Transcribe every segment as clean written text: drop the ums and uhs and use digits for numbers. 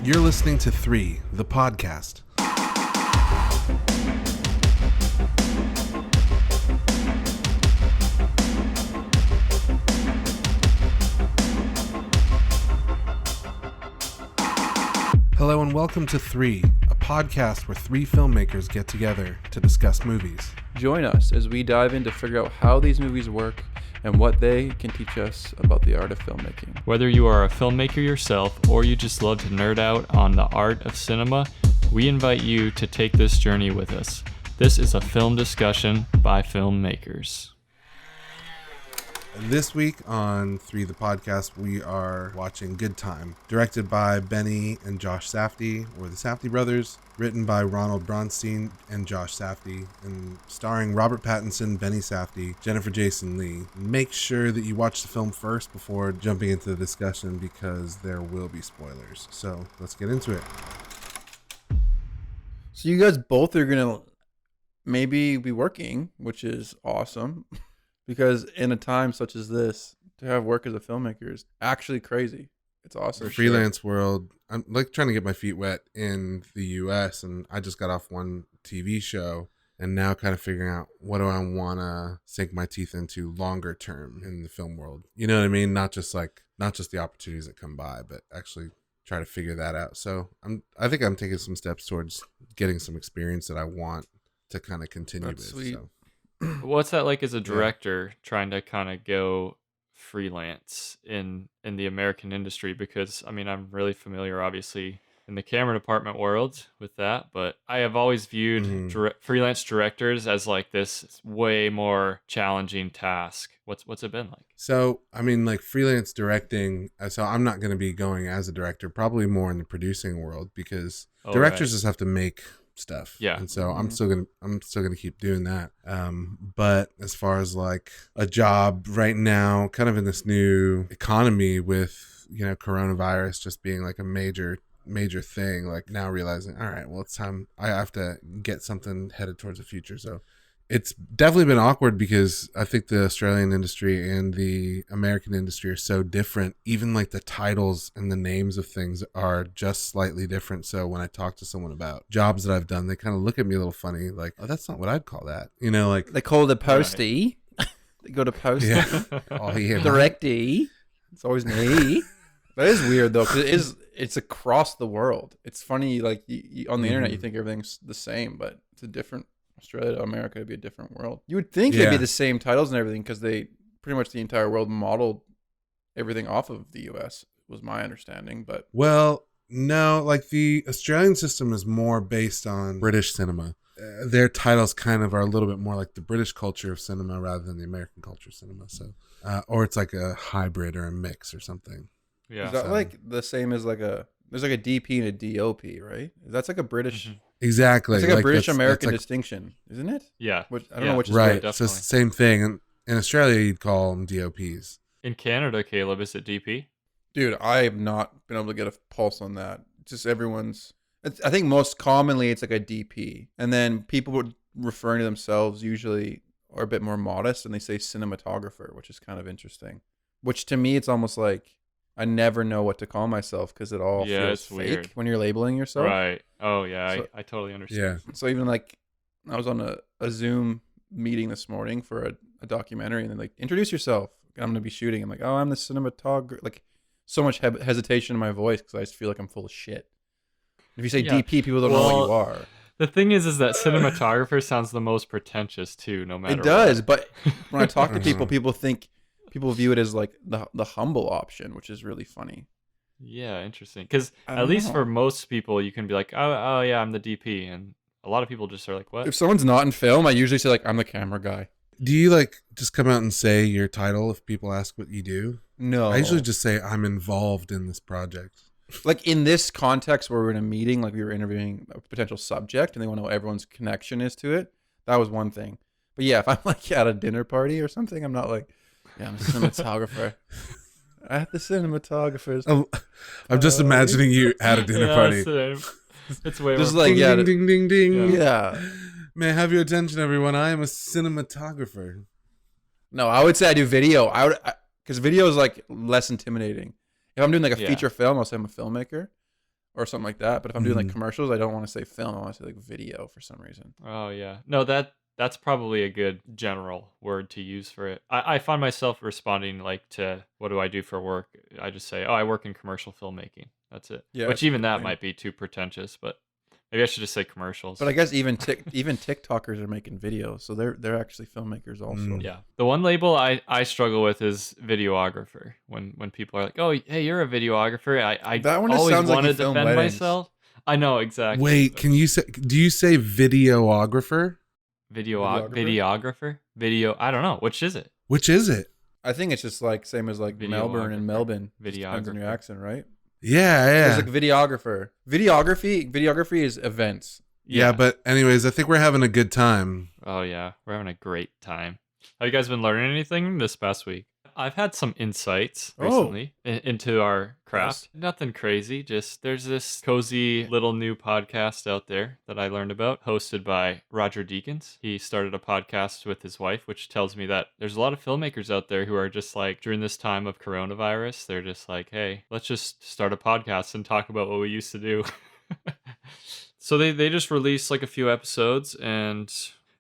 You're listening to 3, the podcast. Hello and welcome to 3, a podcast where 3 filmmakers get together to discuss movies. Join us as we dive in to figure out how these movies work and what they can teach us about the art of filmmaking. Whether you are a filmmaker yourself or you just love to nerd out on the art of cinema, we invite you to take this journey with us. This is a film discussion by filmmakers. And this week on 3, the podcast, we are watching Good Time, directed by Benny and Josh Safdie, or the Safdie brothers, written by Ronald Bronstein and Josh Safdie, and starring Robert Pattinson, Benny Safdie, Jennifer Jason Leigh. Make sure that you watch the film first before jumping into the discussion because there will be spoilers. So let's get into it. So you guys both are going to maybe be working, which is awesome. Because in a time such as this, to have work as a filmmaker is actually crazy. It's awesome. The freelance world, I'm like trying to get my feet wet in the US, and I just got off one TV show and now kind of figuring out what do I want to sink my teeth into longer term in the film world. You know what I mean? Not just the opportunities that come by, but actually try to figure that out. So I think I'm taking some steps towards getting some experience that I want to kind of continue That's with. sweet. So. What's that like as a director trying to kind of go freelance in the American industry? Because, I mean, I'm really familiar, obviously, in the camera department world with that, but I have always viewed freelance directors as like this way more challenging task. What's it been like? So, I mean, like freelance directing, so I'm not going to be going as a director, probably more in the producing world because directors just have to make stuff. Yeah. And so I'm still gonna keep doing that. But as far as like a job right now, kind of in this new economy with, you know, coronavirus just being like a major thing, like now realizing, all right, well, it's time I have to get something headed towards the future. So it's definitely been awkward because I think the Australian industry and the American industry are so different. Even like the titles and the names of things are just slightly different. So when I talk to someone about jobs that I've done, they kind of look at me a little funny, like, oh, that's not what I'd call that. You know, like They call it a postie. Right. They go to postie. Yeah. Oh, yeah. Directee. It's always me. That is weird though, because it's across the world. It's funny, like you, on the internet, you think everything's the same, but it's a different. Australia to America would be a different world. You would think they'd be the same titles and everything because they pretty much the entire world modeled everything off of the US, was my understanding. But well, no, like the Australian system is more based on British cinema. Their titles kind of are a little bit more like the British culture of cinema rather than the American culture of cinema. So, or it's like a hybrid or a mix or something. Yeah, is that like the same as like there's like a DP and a DOP, right? That's like a British. Exactly. It's like a British-American distinction, isn't it? Yeah. I don't know which is right. Definitely. So it's the same thing. In Australia, you'd call them DOPs. In Canada, Caleb, is it DP? Dude, I have not been able to get a pulse on that. Just everyone's... I think most commonly it's like a DP. And then people referring to themselves usually are a bit more modest and they say cinematographer, which is kind of interesting. Which to me, it's almost like I never know what to call myself because it all feels fake weird when you're labeling yourself. Right. Oh, yeah. So, I totally understand. Yeah. So even like I was on a Zoom meeting this morning for a documentary and then like, introduce yourself. I'm going to be shooting. I'm like, oh, I'm the cinematographer. Like so much hesitation in my voice because I just feel like I'm full of shit. If you say DP, people don't know what you are. The thing is that cinematographer sounds the most pretentious too, no matter what. It does. What. But when I talk to people people view it as like the humble option, which is really funny. Yeah, interesting. Because at least for most people, you can be like, oh yeah, I'm the DP, and a lot of people just are like, what? If someone's not in film, I usually say like, I'm the camera guy. Do you like just come out and say your title if people ask what you do? No, I usually just say I'm involved in this project. Like in this context where we're in a meeting, like we were interviewing a potential subject, and they want to know what everyone's connection is to it. That was one thing. But yeah, if I'm like at a dinner party or something, I'm not like, yeah, I'm a cinematographer. At the cinematographer's. I'm just imagining you at a dinner party. It's way just more like ding, ding, ding, ding. Yeah. May I have your attention, everyone? I am a cinematographer. No, I would say I do video. Because video is like less intimidating. If I'm doing like a feature film, I'll say I'm a filmmaker. or something like that. But if I'm doing like Mhm. commercials, I don't want to say film. I want to say like video for some reason. Oh yeah. No, that's probably a good general word to use for it. I find myself responding like to what do I do for work? I just say, oh, I work in commercial filmmaking. That's it. Yeah, Which that's a even good that name. might be too pretentious, but maybe I should just say But I commercials. guess even TikTokers are making videos, so they're actually filmmakers also. Mm. Yeah. The one label I struggle with is videographer. When people are like, "Oh, hey, you're a videographer." I That one just always sounds like want you to film defend weddings. myself. I know exactly. Wait, But can you say? Do you say videographer? Videographer. videographer? Video, I don't know. Which is it? Which is it? I think it's just like same as like Melbourne and Videographer. Melbourne. Just depends on your Videographer. accent, right? Yeah, So there's yeah, like videographer. Videography is events. yeah. Yeah. But anyways, I think we're having a good time. Oh yeah, we're having a great time. Have you guys been learning anything this past week? I've had some insights Oh, recently into our yes. craft. Nothing crazy, just there's this cozy little new podcast out there that I learned about, hosted by Roger Deakins. He started a podcast with his wife, which tells me that there's a lot of filmmakers out there who are just like, during this time of coronavirus, they're just like, hey, let's just start a podcast and talk about what we used to do. So they just released like a few episodes, and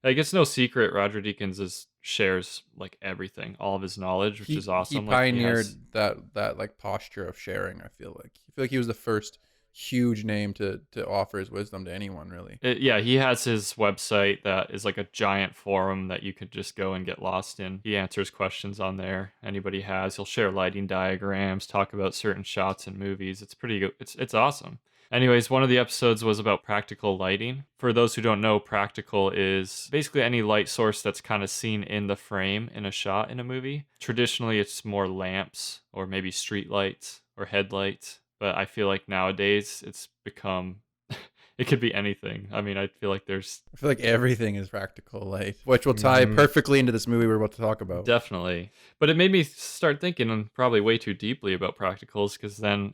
I guess no secret, Roger Deakins shares like everything, all of his knowledge, which is He awesome. Like he has, pioneered that like posture of sharing. I feel like he was the first huge name to offer his wisdom to anyone really. yeah, he has his website that is like a giant forum that you could just go and get lost in. He answers questions on there. Anybody has. He'll share lighting diagrams, talk about certain shots in movies. It's pretty good. It's awesome. Anyways, one of the episodes was about practical lighting. For those who don't know, practical is basically any light source that's kind of seen in the frame in a shot in a movie. Traditionally, it's more lamps or maybe street lights or headlights, but I feel like nowadays it's become it could be anything. I mean, I feel like there's I feel like everything is practical light, which will tie Mhm. perfectly into this movie we're about to talk about. definitely, but it made me start thinking probably way too deeply about practicals because then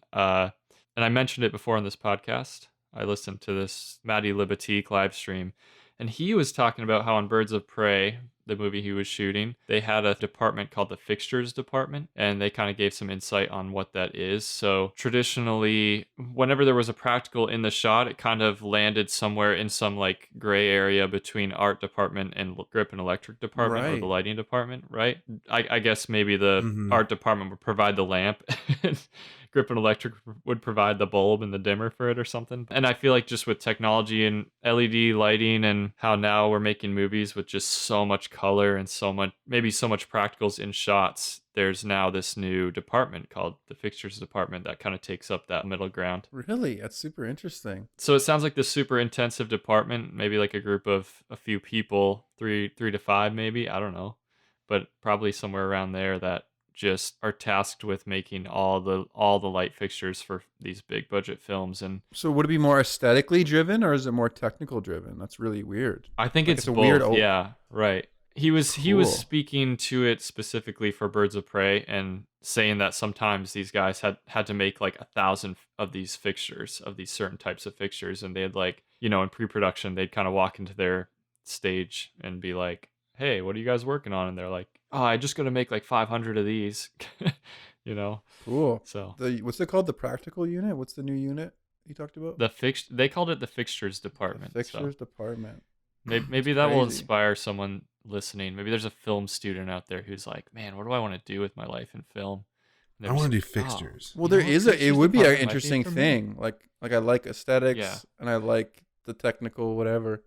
and I mentioned it before on this podcast. I listened to this Matty Libatique live stream, and he was talking about how on Birds of Prey, the movie he was shooting, they had a department called the fixtures department, and they kind of gave some insight on what that is. So traditionally, whenever there was a practical in the shot, it kind of landed somewhere in some like gray area between art department and grip and electric department or the Right. lighting department, right? I guess maybe the Mhm. art department would provide the lamp and Grip and Electric would provide the bulb and the dimmer for it or something. And I feel like just with technology and LED lighting and how now we're making movies with just so much color and so much, maybe so much practicals in shots, there's now this new department called the fixtures department that kind of takes up that middle ground. Really? That's super interesting. So it sounds like this super intensive department, maybe like a group of a few people, three to five maybe, I don't know, but probably somewhere around there that just are tasked with making all the light fixtures for these big budget films. And So would it be more aesthetically driven or is it more technical driven? That's really weird. I think Like it's it's a weird both. Yeah, right. He was cool. speaking to it specifically for Birds of Prey and saying that sometimes these guys had to make like 1,000 of these fixtures of these certain types of fixtures, and they had like, in pre-production they'd kind of walk into their stage and be like, hey, what are you guys working on? And they're like, oh, I just got to make like 500 of these. you know Cool. so What's it called? The practical unit? What's the new unit you talked about? they called it the fixtures The department. fixtures So department. maybe That's that will crazy. inspire someone listening. Maybe there's a film student out there who's like, man, what do I want to do with my life in film? And I they're want to do just like, oh, fixtures. Well, you there know what, is it fixtures would be an department might interesting for me. thing. Like I like aesthetics Yeah. and I like the technical whatever.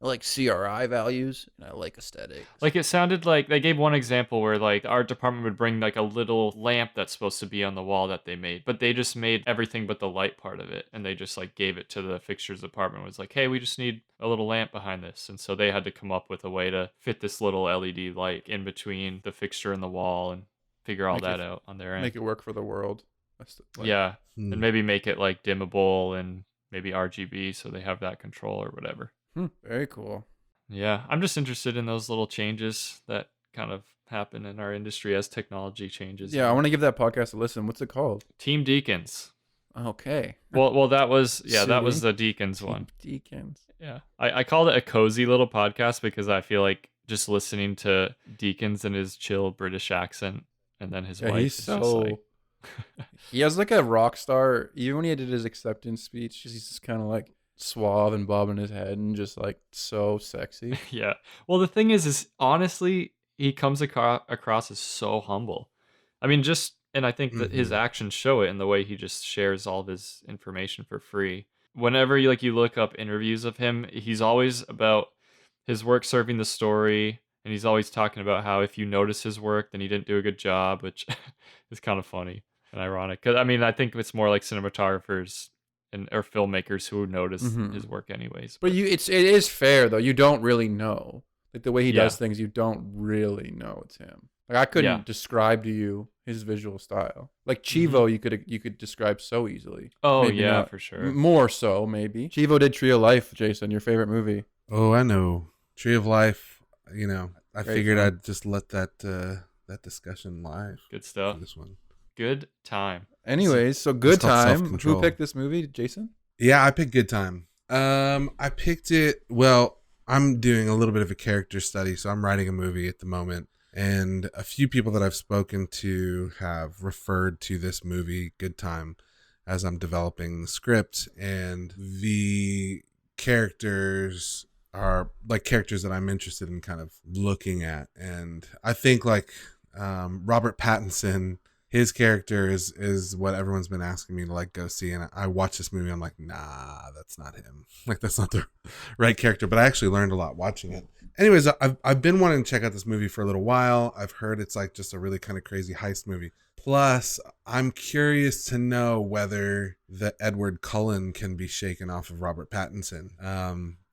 I like CRI values and I like aesthetics. Like it sounded like they gave one example where like the art department would bring like a little lamp that's supposed to be on the wall that they made, but they just made everything but the light part of it, and they just like gave it to the fixtures department. It was like, hey, we just need a little lamp behind this, and so they had to come up with a way to fit this little LED light in between the fixture and the wall and figure all Make that it- out on their end. Make it work for the world. Yeah, Hmm. and maybe make it like dimmable and maybe RGB so they have that control or whatever. Very cool. Yeah, I'm just interested in those little changes that kind of happen in our industry as technology changes. Yeah, I want to give that podcast a listen. What's it called? Team Deacons. Okay. Well, that was that was Suing. the Deacons one. Deacons. Yeah, I called it a cozy little podcast because I feel like just listening to Deacons and his chill British accent, and then his Yeah, wife he's is so just like, He has like a rock star. Even when he did his acceptance speech, he's just kind of like suave and bobbing his head and just like so sexy. Yeah. Well, the thing is honestly, he comes across as so humble. I mean, and I think that his Hmm. actions show it in the way he just shares all of his information for free. Whenever you look up interviews of him, he's always about his work serving the story, and he's always talking about how if you notice his work, then he didn't do a good job, which is kind of funny and ironic. Because I mean, I think it's more like cinematographers and or filmmakers who notice Hmm. his work anyways. But it is fair though. You don't really know. Like the way he Yeah. does things, you don't really know it's him. Like I Yeah. couldn't describe to you his visual style. Like Hmm. Chivo, you could describe so easily. Oh Maybe yeah, not. for sure. More so, maybe. Chivo did Tree of Life, Jason. Your favorite movie? Oh, I know. Tree of Life. You know, I Great figured film. I'd just let that discussion live Good for stuff. this one. Good time. Anyways, so It's Good called Time. Who Self-Control. picked this movie, Jason? Yeah, I picked Good Time. I picked it. Well, I'm doing a little bit of a character study, so I'm writing a movie at the moment, and a few people that I've spoken to have referred to this movie, Good Time, as I'm developing the script, and the characters are like characters that I'm interested in kind of looking at, and I think like Robert Pattinson, his character is what everyone's been asking me to like go see, and I watch this movie, I'm like, nah, that's not him. Like that's not the right character. But I actually learned a lot watching it. Anyways, I've been wanting to check out this movie for a little while. I've heard it's like just a really kind of crazy heist movie. Plus, I'm curious to know whether the Edward Cullen can be shaken off of Robert Pattinson.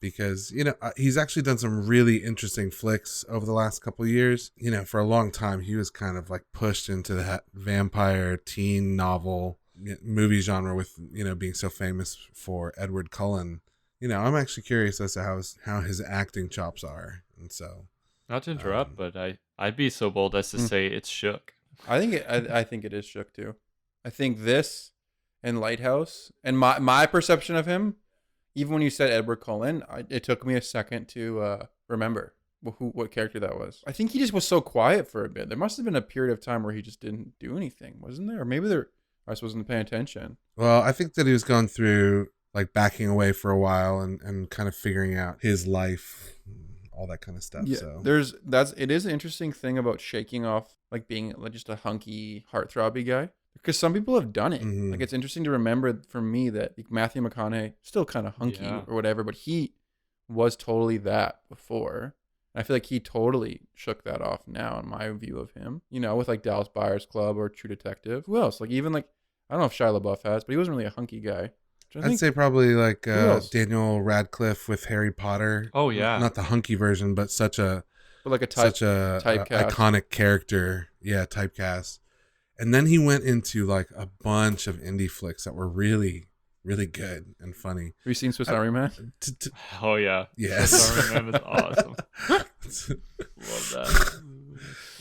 Because, he's actually done some really interesting flicks over the last couple of years. For a long time, he was kind of like pushed into that vampire teen novel movie genre with, being so famous for Edward Cullen. I'm actually curious as to how his acting chops are. And so, Not to interrupt, um, but I'd be so bold as to Mm. say it's shook. I think it is shook too. I think this and Lighthouse and my perception of him, even when you said Edward Cullen, it took me a second to remember what character that was. I think he just was so quiet for a bit. There must have been a period of time where he just didn't do anything, wasn't there? Or maybe I just wasn't paying attention. well, I think that he was going through like backing away for a while and kind of figuring out his life, all that kind of stuff. Yeah, So, it is an interesting thing about shaking off like being like just a hunky heartthrobby guy because some people have done it. mhm. Like it's interesting to remember for me that like, Matthew McConaughey still kind of hunky Yeah. or whatever, but he was totally that before. I feel like he totally shook that off now in my view of him. With like Dallas Buyers Club or True Detective. Who else? Like even like I don't know if Shia LaBeouf has, but he wasn't really a hunky guy. I I'd think say probably like who else? Daniel Radcliffe with Harry Potter. Oh yeah. Not the hunky version, but such a But like a typecast. iconic character. Yeah, typecast. And then he went into like a bunch of indie flicks that were really, really good and funny. Have you seen Swiss Army Man? Oh yeah. Yes. Swiss Army Man is awesome. Love that.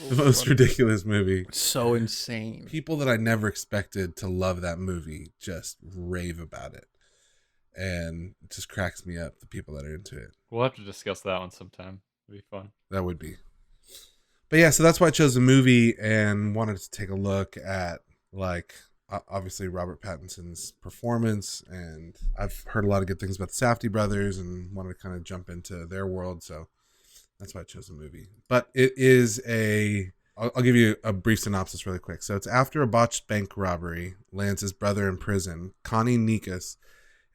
The most ridiculous movie. So insane. People that I never expected to love that movie just rave about it. And it just cracks me up, the people that are into it. We'll have to discuss that one sometime. It'd be fun. That would be. But yeah, so that's why I chose the movie and wanted to take a look at, like, obviously Robert Pattinson's performance. And I've heard a lot of good things about the Safdie brothers and wanted to kind of jump into their world. So that's why I chose the movie. But it is I'll give you a brief synopsis really quick. So it's after a botched bank robbery lands his brother in prison, Connie Nikas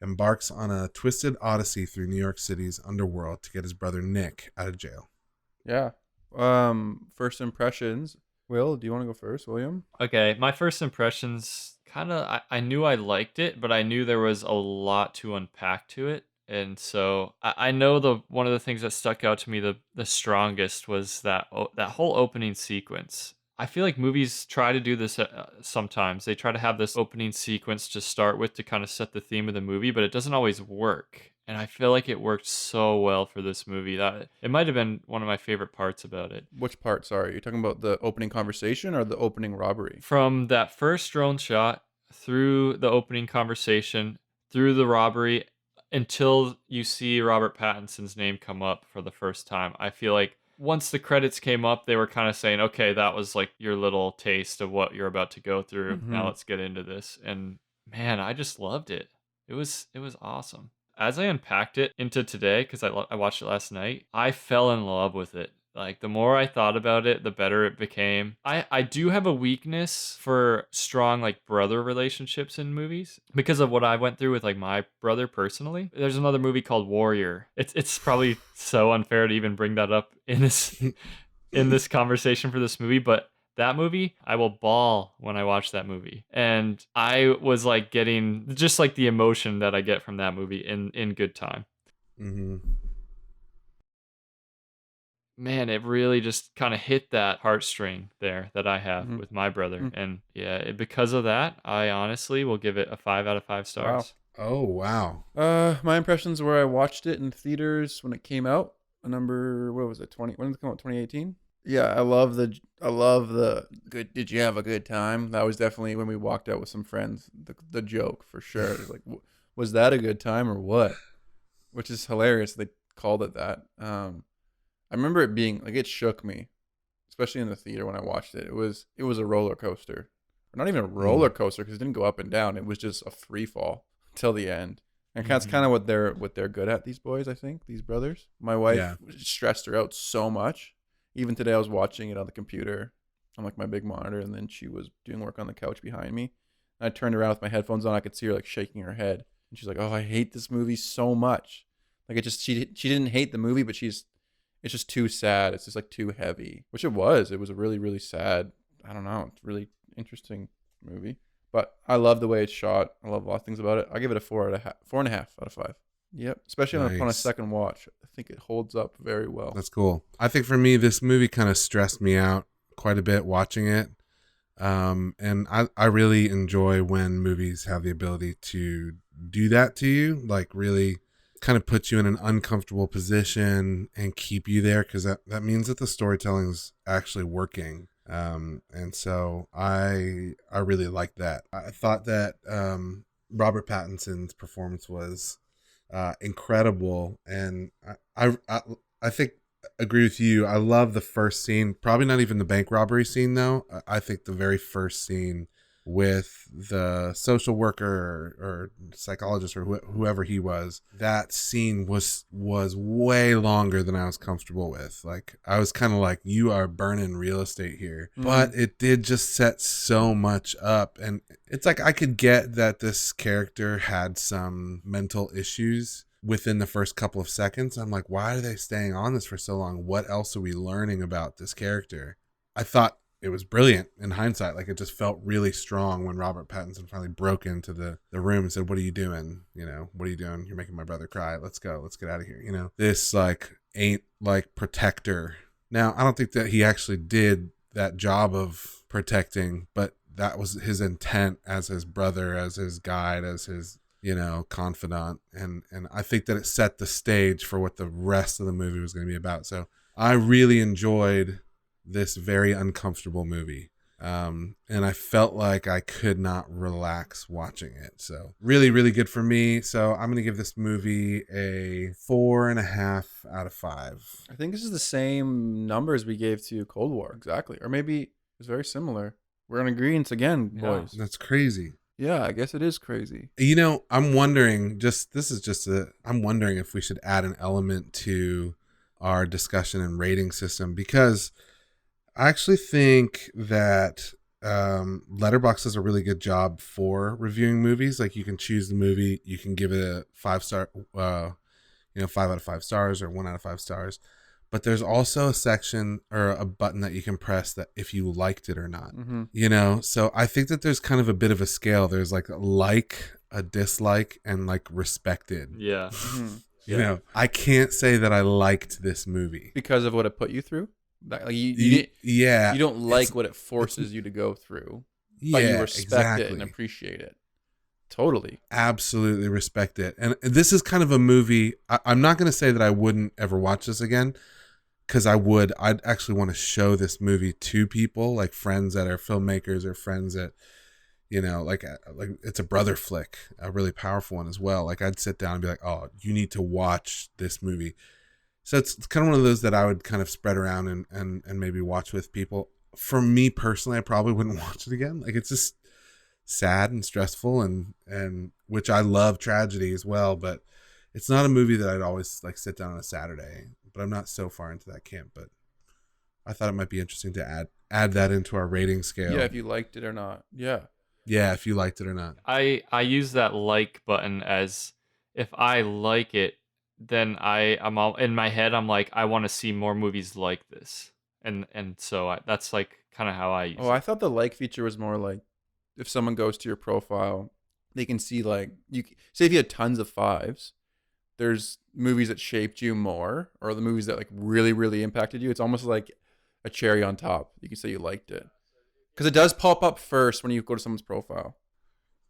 embarks on a twisted odyssey through New York City's underworld to get his brother Nick out of jail. Yeah. First impressions. Will, do you want to go first, William? Okay, my first impressions I knew I liked it, but I knew there was a lot to unpack to it. And so I know one of the things that stuck out to me the strongest was that whole opening sequence. I feel like movies try to do this sometimes. They try to have this opening sequence to start with to kind of set the theme of the movie, but it doesn't always work. And I feel like it worked so well for this movie that it might have been one of my favorite parts about it. Which part? Sorry, you're talking about the opening conversation or the opening robbery? From that first drone shot through the opening conversation, through the robbery, until you see Robert Pattinson's name come up for the first time. I feel like once the credits came up, they were kind of saying, okay, that was like your little taste of what you're about to go through. Now Mm-hmm. let's get into this. And man, I just loved it. It was awesome. As I unpacked it into today, because I watched it last night, I fell in love with it. Like the more I thought about it, the better it became. I do have a weakness for strong like brother relationships in movies because of what I went through with like my brother personally. There's another movie called Warrior. It's probably so unfair to even bring that up in this conversation for this movie, but that movie, I will bawl when I watch that movie. And I was like getting just like the emotion that I get from that movie in good time. Mm-hmm. Man, it really just kind of hit that heartstring there that I have Mm-hmm. with my brother. Mm. And yeah, because of that, I honestly will give it a 5 out of 5 Wow. stars. Oh wow. My impressions were I watched it in theaters when it came out. What was it? 20? When did it come out? 2018. Yeah, I love the good. Did you have a good time? That was definitely when we walked out with some friends. The joke for sure. It was like, was that a good time or what? Which is hilarious. They called it that. I remember it being like it shook me, especially in the theater when I watched it. It was a roller coaster, or not even a roller coaster because it didn't go up and down. It was just a free fall till the end. And that's kind of what they're good at. These boys, I think, these brothers. My wife stressed her out so much. Even today, I was watching it on the computer on like my big monitor, and then she was doing work on the couch behind me. And I turned around with my headphones on. I could see her like shaking her head, and she's like, "Oh, I hate this movie so much." Like it just she didn't hate the movie, but it's just too sad. It's just like too heavy, which it was. It was a really really sad. I don't know. It's a really interesting movie, but I love the way it's shot. I love a lot of things about it. I give it a 4.5 out of 5. Yep, especially upon a Nice. second watch, I think it holds up very well. That's cool. I think for me, this movie kind of stressed me out quite a bit watching it. And I really enjoy when movies have the ability to do that to you, like really kind of put you in an uncomfortable position and keep you there because that means that the storytelling's actually working. And so I really like that. I thought that Robert Pattinson's performance was incredible, and I think agree with you. I love the first scene. Probably not even the bank robbery scene though. I think the very first scene with the social worker or psychologist or whoever he was, that scene was way longer than I was comfortable with. Like I was kind of like, you are burning real estate here. But it did just set so much up, and it's like I could get that this character had some mental issues within the first couple of seconds. I'm like, why are they staying on this for so long? What else are we learning about this character? I thought it was brilliant in hindsight. Like it just felt really strong when Robert Pattinson finally broke into the room and said, what are you doing? You know, what are you doing? You're making my brother cry. Let's go. Let's get out of here. You know, this like ain't like protector. Now, I don't think that he actually did that job of protecting, but that was his intent as his brother, as his guide, as his, you know, confidant. And I think that it set the stage for what the rest of the movie was going to be about. So I really enjoyed this very uncomfortable movie. And I felt like I could not relax watching it. So really, really good for me. So I'm going to give this movie a 4.5 out of 5. I think this is the same numbers we gave to Cold War. Exactly. Or maybe it's very similar. We're in agreement again, boys. That's crazy. Yeah, I guess it is crazy. You know, I'm wondering, I'm wondering if we should add an element to our discussion and rating system, because I actually think that Letterboxd does a really good job for reviewing movies. Like you can choose the movie, you can give it a 5-star, 5 out of 5 stars or 1 out of 5 stars. But there's also a section or a button that you can press that if you liked it or not, you know? So I think that there's kind of a bit of a scale. There's like a dislike, and like respected. Yeah. You know, I can't say that I liked this movie because of what it put you through. Like you don't like what it forces you to go through, but you respect it and appreciate it. Totally. Absolutely respect it. And this is kind of a movie. I'm not going to say that I wouldn't ever watch this again, because I'd actually want to show this movie to people, like friends that are filmmakers or friends that, you know, like it's a brother flick, a really powerful one as well. Like I'd sit down and be like, oh, you need to watch this movie. So it's kind of one of those that I would kind of spread around and maybe watch with people. For me personally, I probably wouldn't watch it again. Like, it's just sad and stressful, and which I love tragedy as well, but it's not a movie that I'd always like sit down on a Saturday. But I'm not so far into that camp. But I thought it might be interesting to add that into our rating scale. Yeah, if you liked it or not. Yeah. Yeah, if you liked it or not. I use that like button as if I like it, then I'm all in my head. I'm like, I want to see more movies like this, and so that's like kind of how I use Oh, it. I thought the like feature was more like if someone goes to your profile, they can see like you say if you had tons of fives, there's movies that shaped you more, or the movies that like really really impacted you. It's almost like a cherry on top. You can say you liked it because it does pop up first when you go to someone's profile.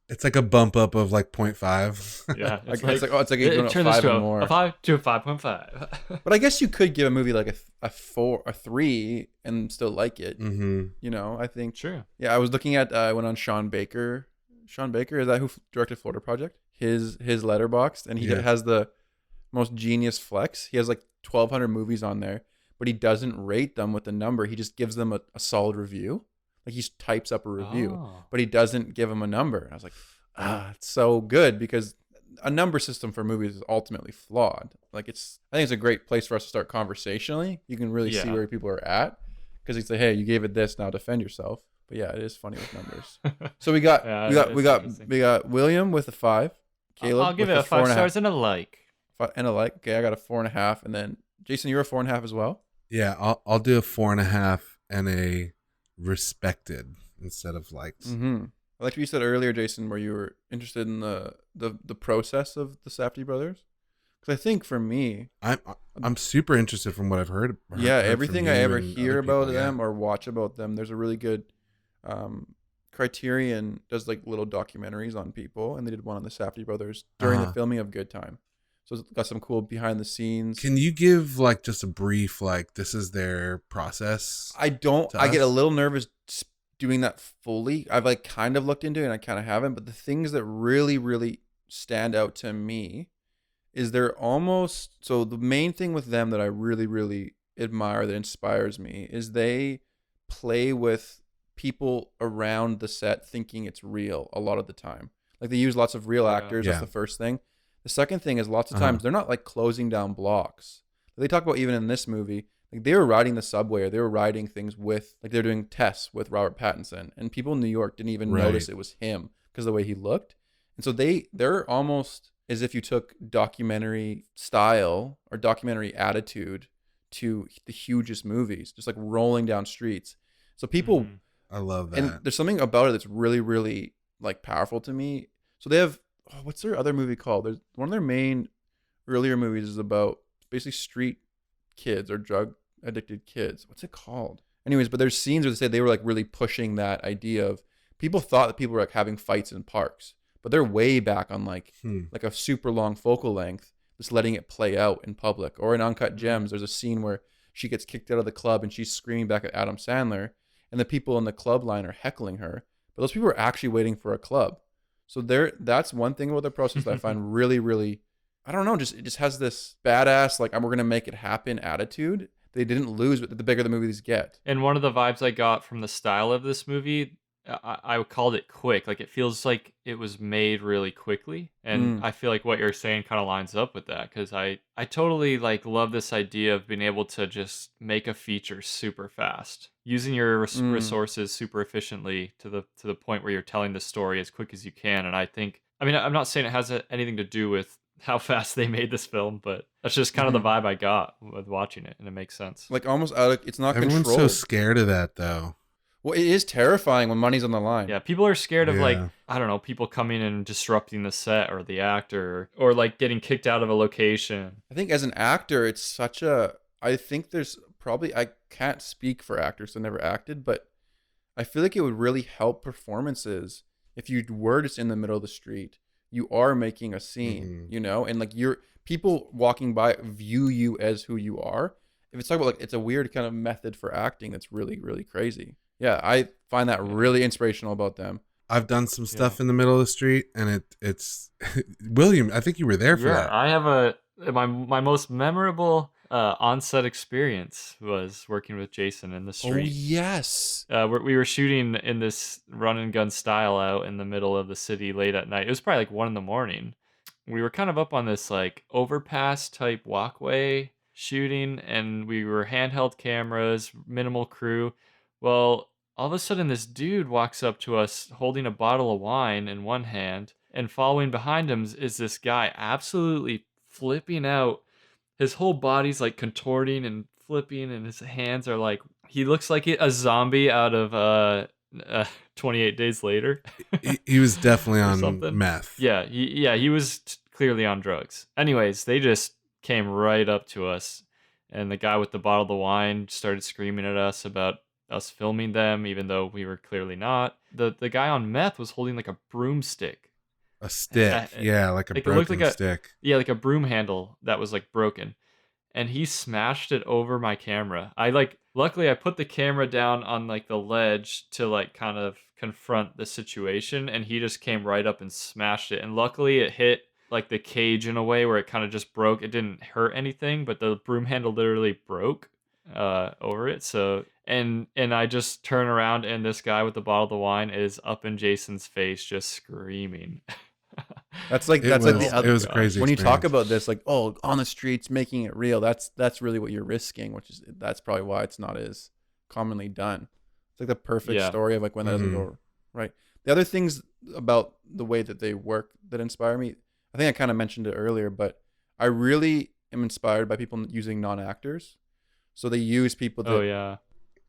It's like a bump up of like 0.5. Yeah, It's like you're going it up turns 5 to and more. a 5 to a 5.5. But I guess you could give a movie like a 4, a 3, and still like it. Mm-hmm. You know, I think. True. Yeah, I was looking at. I went on Sean Baker. Sean Baker, is that who directed Florida Project? His Letterboxd, and he Yeah. has the most genius flex. He has like 1,200 movies on there, but he doesn't rate them with a number. He just gives them a solid review. Like he types up a review, Oh. but he doesn't give them a number. And I was like, it's so good because a number system for movies is ultimately flawed. Like I think it's a great place for us to start conversationally. You can really see Yeah. where people are at because he's like, hey, you gave it this, now defend yourself. But yeah, it is funny with numbers. So we got Yeah, we got William with a 5. Caleb, I'll give with it a a 5 4.5. stars and a like. And a like. Okay, I got a 4.5, and then Jason, you're a 4.5 as well. Yeah, I'll do a 4.5 and a respected instead of liked. Mm-hmm. I like what you said earlier, Jason, where you were interested in the process of the Safdie brothers. Because I think for me, I'm super interested from what I've heard. yeah, heard from everything you I ever and hear other about people, yeah. them or watch about them, there's a really good Criterion does like little documentaries on people, and they did one on the Safdie brothers during the filming of Good Time. So it's got some cool behind the scenes. Can you give like just a brief, like this is their process? I don't. to I get a us? little nervous doing that fully. I've like kind of looked into it and I kind of haven't. But the things that really, really stand out to me is they're almost. So the main thing with them that I really, really admire, that inspires me, is they play with people around the set thinking it's real a lot of the time. Like they use lots of real actors. That's Yeah. the first thing. The second thing is lots of times they're not like closing down blocks. They talk about even in this movie, like they were riding the subway or they were riding things with, like they're doing tests with Robert Pattinson, and people in New York didn't even notice it was him because of the way he looked. And so they're almost as if you took documentary style or documentary attitude to the hugest movies, just like rolling down streets. So people, I love that. and there's something about it that's really, really like powerful to me. So they have, what's their other movie called? There's one of their main earlier movies is about basically street kids or drug addicted kids. What's it called? Anyways, but there's scenes where they say they were like really pushing that idea of people thought that people were like having fights in parks, but they're way back on like a super long focal length, just letting it play out in public. Or in Uncut Gems, there's a scene where she gets kicked out of the club and she's screaming back at Adam Sandler, and the people in the club line are heckling her, but those people are actually waiting for a club. So that's one thing about the process that I find really, really, I don't know, it just has this badass, like, we're going to make it happen attitude. They didn't lose the bigger the movies get. And one of the vibes I got from the style of this movie, I called it quick. Like it feels like it was made really quickly, and I feel like what you're saying kind of lines up with that because I totally like love this idea of being able to just make a feature super fast, using your resources super efficiently to the point where you're telling the story as quick as you can. And I think, I mean, I'm not saying it has anything to do with how fast they made this film, but that's just kind of the vibe I got with watching it, and it makes sense. Like almost it's not Everyone's controlled. so scared of that though. Well, it is terrifying when money's on the line. Yeah, people are scared of like, Yeah. I don't know, people coming and disrupting the set or the actor or like getting kicked out of a location. I think as an actor, it's such I think there's probably, I can't speak for actors, I never acted, but I feel like it would really help performances if you were just in the middle of the street. You are making a scene, you know, and like people walking by view you as who you are. If it's talking about like, it's a weird kind of method for acting that's really, really crazy. Yeah, I find that really inspirational about them. I've done some stuff in the middle of the street, and it's William. I think you were there for that. I have my most memorable on-set experience was working with Jason in the Oh street. yes. We were shooting in this run and gun style out in the middle of the city late at night. It was probably like 1 a.m. We were kind of up on this like overpass type walkway shooting, and we were handheld cameras, minimal crew. Well, all of a sudden, this dude walks up to us holding a bottle of wine in one hand, and following behind him is this guy absolutely flipping out. His whole body's like contorting and flipping, and his hands are like, he looks like a zombie out of 28 Days Later. He was definitely Or on something. meth. Yeah, he was clearly on drugs. Anyways, they just came right up to us, and the guy with the bottle of the wine started screaming at us about us filming them, even though we were clearly not. The guy on meth was holding like a broomstick. A stick. Yeah, like a Like it looked broken like stick. like a broom handle that was like broken, and he smashed it over my camera. I like luckily I put the camera down on like the ledge to like kind of confront the situation, and he just came right up and smashed it. And luckily it hit like the cage in a way where it kind of just broke. It didn't hurt anything, but the broom handle literally broke over it. So and I just turn around, and this guy with the bottle of the wine is up in Jason's face just screaming. That's like It that's was, like the it other. was a crazy When you talk experience. about this, like, oh, on the streets, making it real, that's really what you're risking, which is that's probably why it's not as commonly done. It's like the perfect Yeah. story of like when that doesn't go right. The other things about the way that they work that inspire me, I think I kind of mentioned it earlier, but I really am inspired by people using non-actors. So they use people that Oh yeah.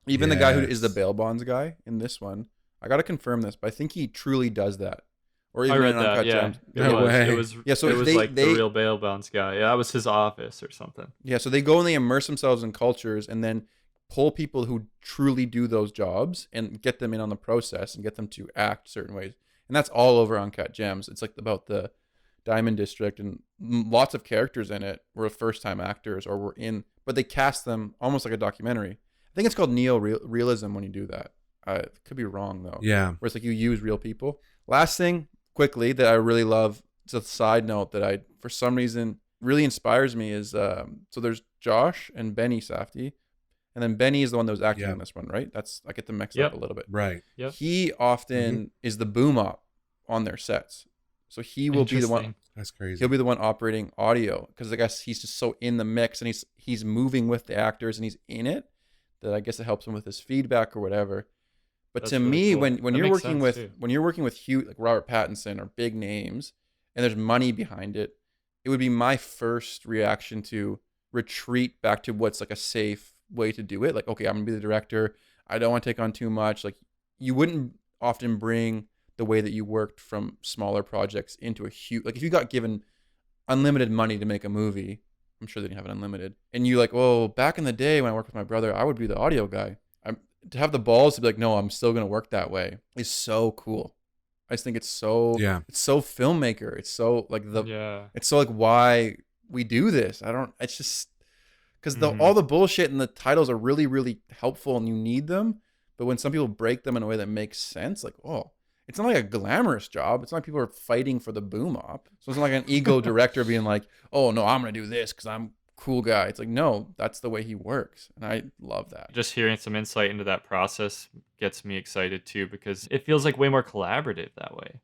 even the guy who is the Yes. bail bonds guy in this one. I got to confirm this, but I think he truly does that. Or I even read in that. Uncut Yeah, Gems. No way. It was. Yeah, so it was they- like they- the real bail bonds guy. Yeah, that was his office or something. Yeah, so they go and they immerse themselves in cultures and then pull people who truly do those jobs and get them in on the process and get them to act certain ways. And that's all over Uncut Gems. It's like about the Diamond District, and lots of characters in it were first-time actors or were in, but they cast them almost like a documentary. I think it's called neo-realism when you do that. Could be wrong though. Yeah. Where it's like you use real people. Last thing, quickly, that I really love, it's a side note that I, for some reason, really inspires me is, so there's Josh and Benny Safdie, and then Benny is the one that was acting Yeah. in this one, right? I get them mixed Yep. up a little bit. Right. Yep. He often is the boom op on their sets. So he will be the one, Interesting. That's crazy. he'll be the one operating audio, because I guess he's just so in the mix and he's moving with the actors and he's in it, that I guess it helps him with his feedback or whatever. But That's to really me, cool. when That you're makes working sense, with too. when you're working with huge like Robert Pattinson or big names, and there's money behind it, it would be my first reaction to retreat back to what's like a safe way to do it. Like, okay, I'm gonna be the director. I don't want to take on too much. Like, you wouldn't often bring the way that you worked from smaller projects into a huge, like if you got given unlimited money to make a movie, I'm sure they didn't have it unlimited, and you like, oh, back in the day when I worked with my brother, I would be the audio guy. To have the balls to be like, no, I'm still gonna work that way is so cool. I just think it's so Yeah. it's so filmmaker. It's so like Yeah. it's so like why we do this. It's just because Mhm. all the bullshit and the titles are really, really helpful and you need them. But when some people break them in a way that makes sense, like, oh, it's not like a glamorous job. It's not like people are fighting for the boom op. So it's not like an ego director being like, oh no, I'm gonna do this because I'm a cool guy. It's like, no, that's the way he works. And I love that. Just hearing some insight into that process gets me excited too, because it feels like way more collaborative that way.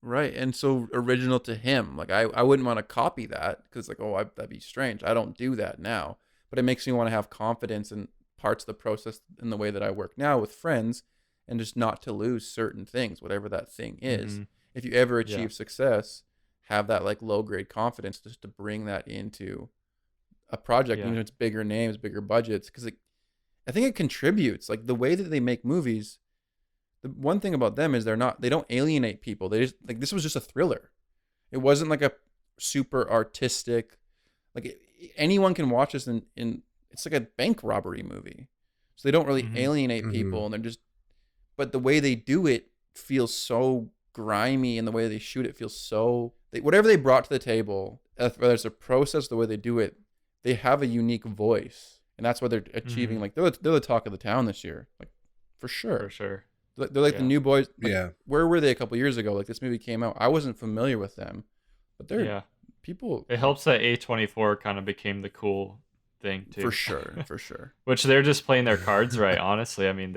Right. And so original to him. Like I wouldn't want to copy that because like, oh, that'd be strange. I don't do that now. But it makes me want to have confidence in parts of the process in the way that I work now with friends, and just not to lose certain things, whatever that thing is. Mhm. If you ever Yeah. achieve success, have that like low grade confidence just to bring that into a project, Yeah. even if it's bigger names, bigger budgets. Because I think it contributes. Like the way that they make movies, the one thing about them is they don't alienate people. They just like, this was just a thriller. It wasn't like a super artistic, like anyone can watch this in it's like a bank robbery movie. So they don't really Mhm. alienate people, and they're just, but the way they do it feels so grimy, and the way they shoot it feels so, whatever they brought to the table, whether it's a process, the way they do it, they have a unique voice, and that's why they're achieving. Mhm. Like they're the talk of the town this year, like for sure. For sure. They're like the Yeah. new boys. Like, Yeah. where were they a couple years ago? Like this movie came out, I wasn't familiar with them, but they're Yeah. people. It helps that A24 kind of became the thing For too. sure, for sure. Which they're just playing their cards right, honestly. I mean,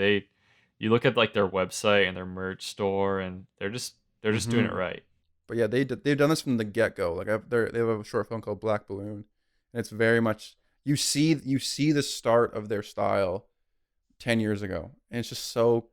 you look at like their website and their merch store, and they're just doing it Hmm. right. But yeah, they've done this from the get go. Like they have a short film called Black Balloon, and it's very much you see the start of their style 10 years ago, and it's just so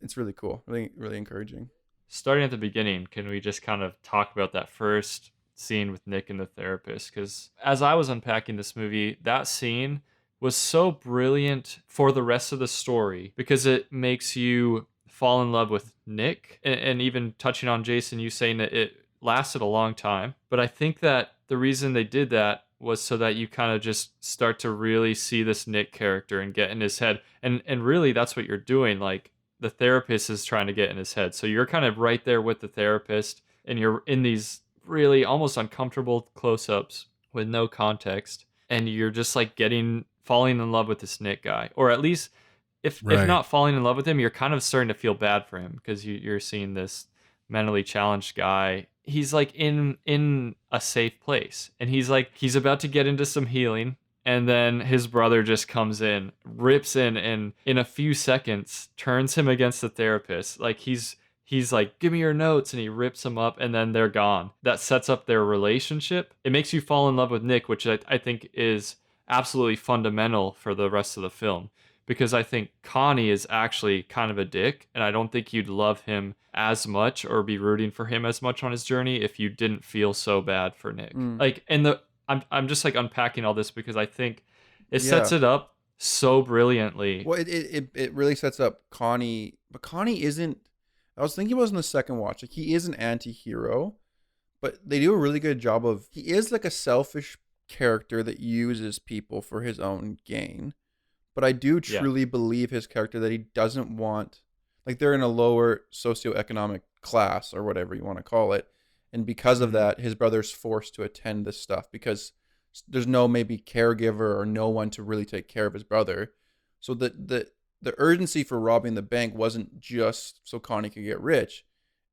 it's really cool, really really encouraging. Starting at the beginning, can we just kind of talk about that first scene with Nick and the therapist? Because as I was unpacking this movie, that scene was so brilliant for the rest of the story because it makes you fall in love with Nick. And even touching on Jason, you saying that it lasted a long time. But I think that the reason they did that was so that you kind of just start to really see this Nick character and get in his head. And really that's what you're doing. Like the therapist is trying to get in his head. So you're kind of right there with the therapist and you're in these really almost uncomfortable close-ups with no context and you're just like falling in love with this Nick guy. Or at least if Right. not falling in love with him, you're kind of starting to feel bad for him because you're seeing this mentally challenged guy. He's like in a safe place and he's about to get into some healing and then his brother just comes in, rips in in a few seconds turns him against the therapist. Like he's like, give me your notes, and he rips them up and then they're gone. That sets up their relationship. It makes you fall in love with Nick, which I think is absolutely fundamental for the rest of the film because I think Connie is actually kind of a dick, and I don't think you'd love him as much or be rooting for him as much on his journey if you didn't feel so bad for Nick. Mm, Like, and I'm just like unpacking all this because I think it sets yeah. it up so brilliantly. Well, it really sets up Connie, but Connie isn't. I was thinking about it in the second watch. Like he is an anti-hero, but they do a really good job of. He is like a selfish character that uses people for his own gain. But I do Yeah. truly believe his character that he doesn't want, like they're in a lower socioeconomic class or whatever you want to call it, and because of Mhm. that, his brother's forced to attend this stuff because there's no maybe caregiver or no one to really take care of his brother. So the urgency for robbing the bank wasn't just so Connie could get rich,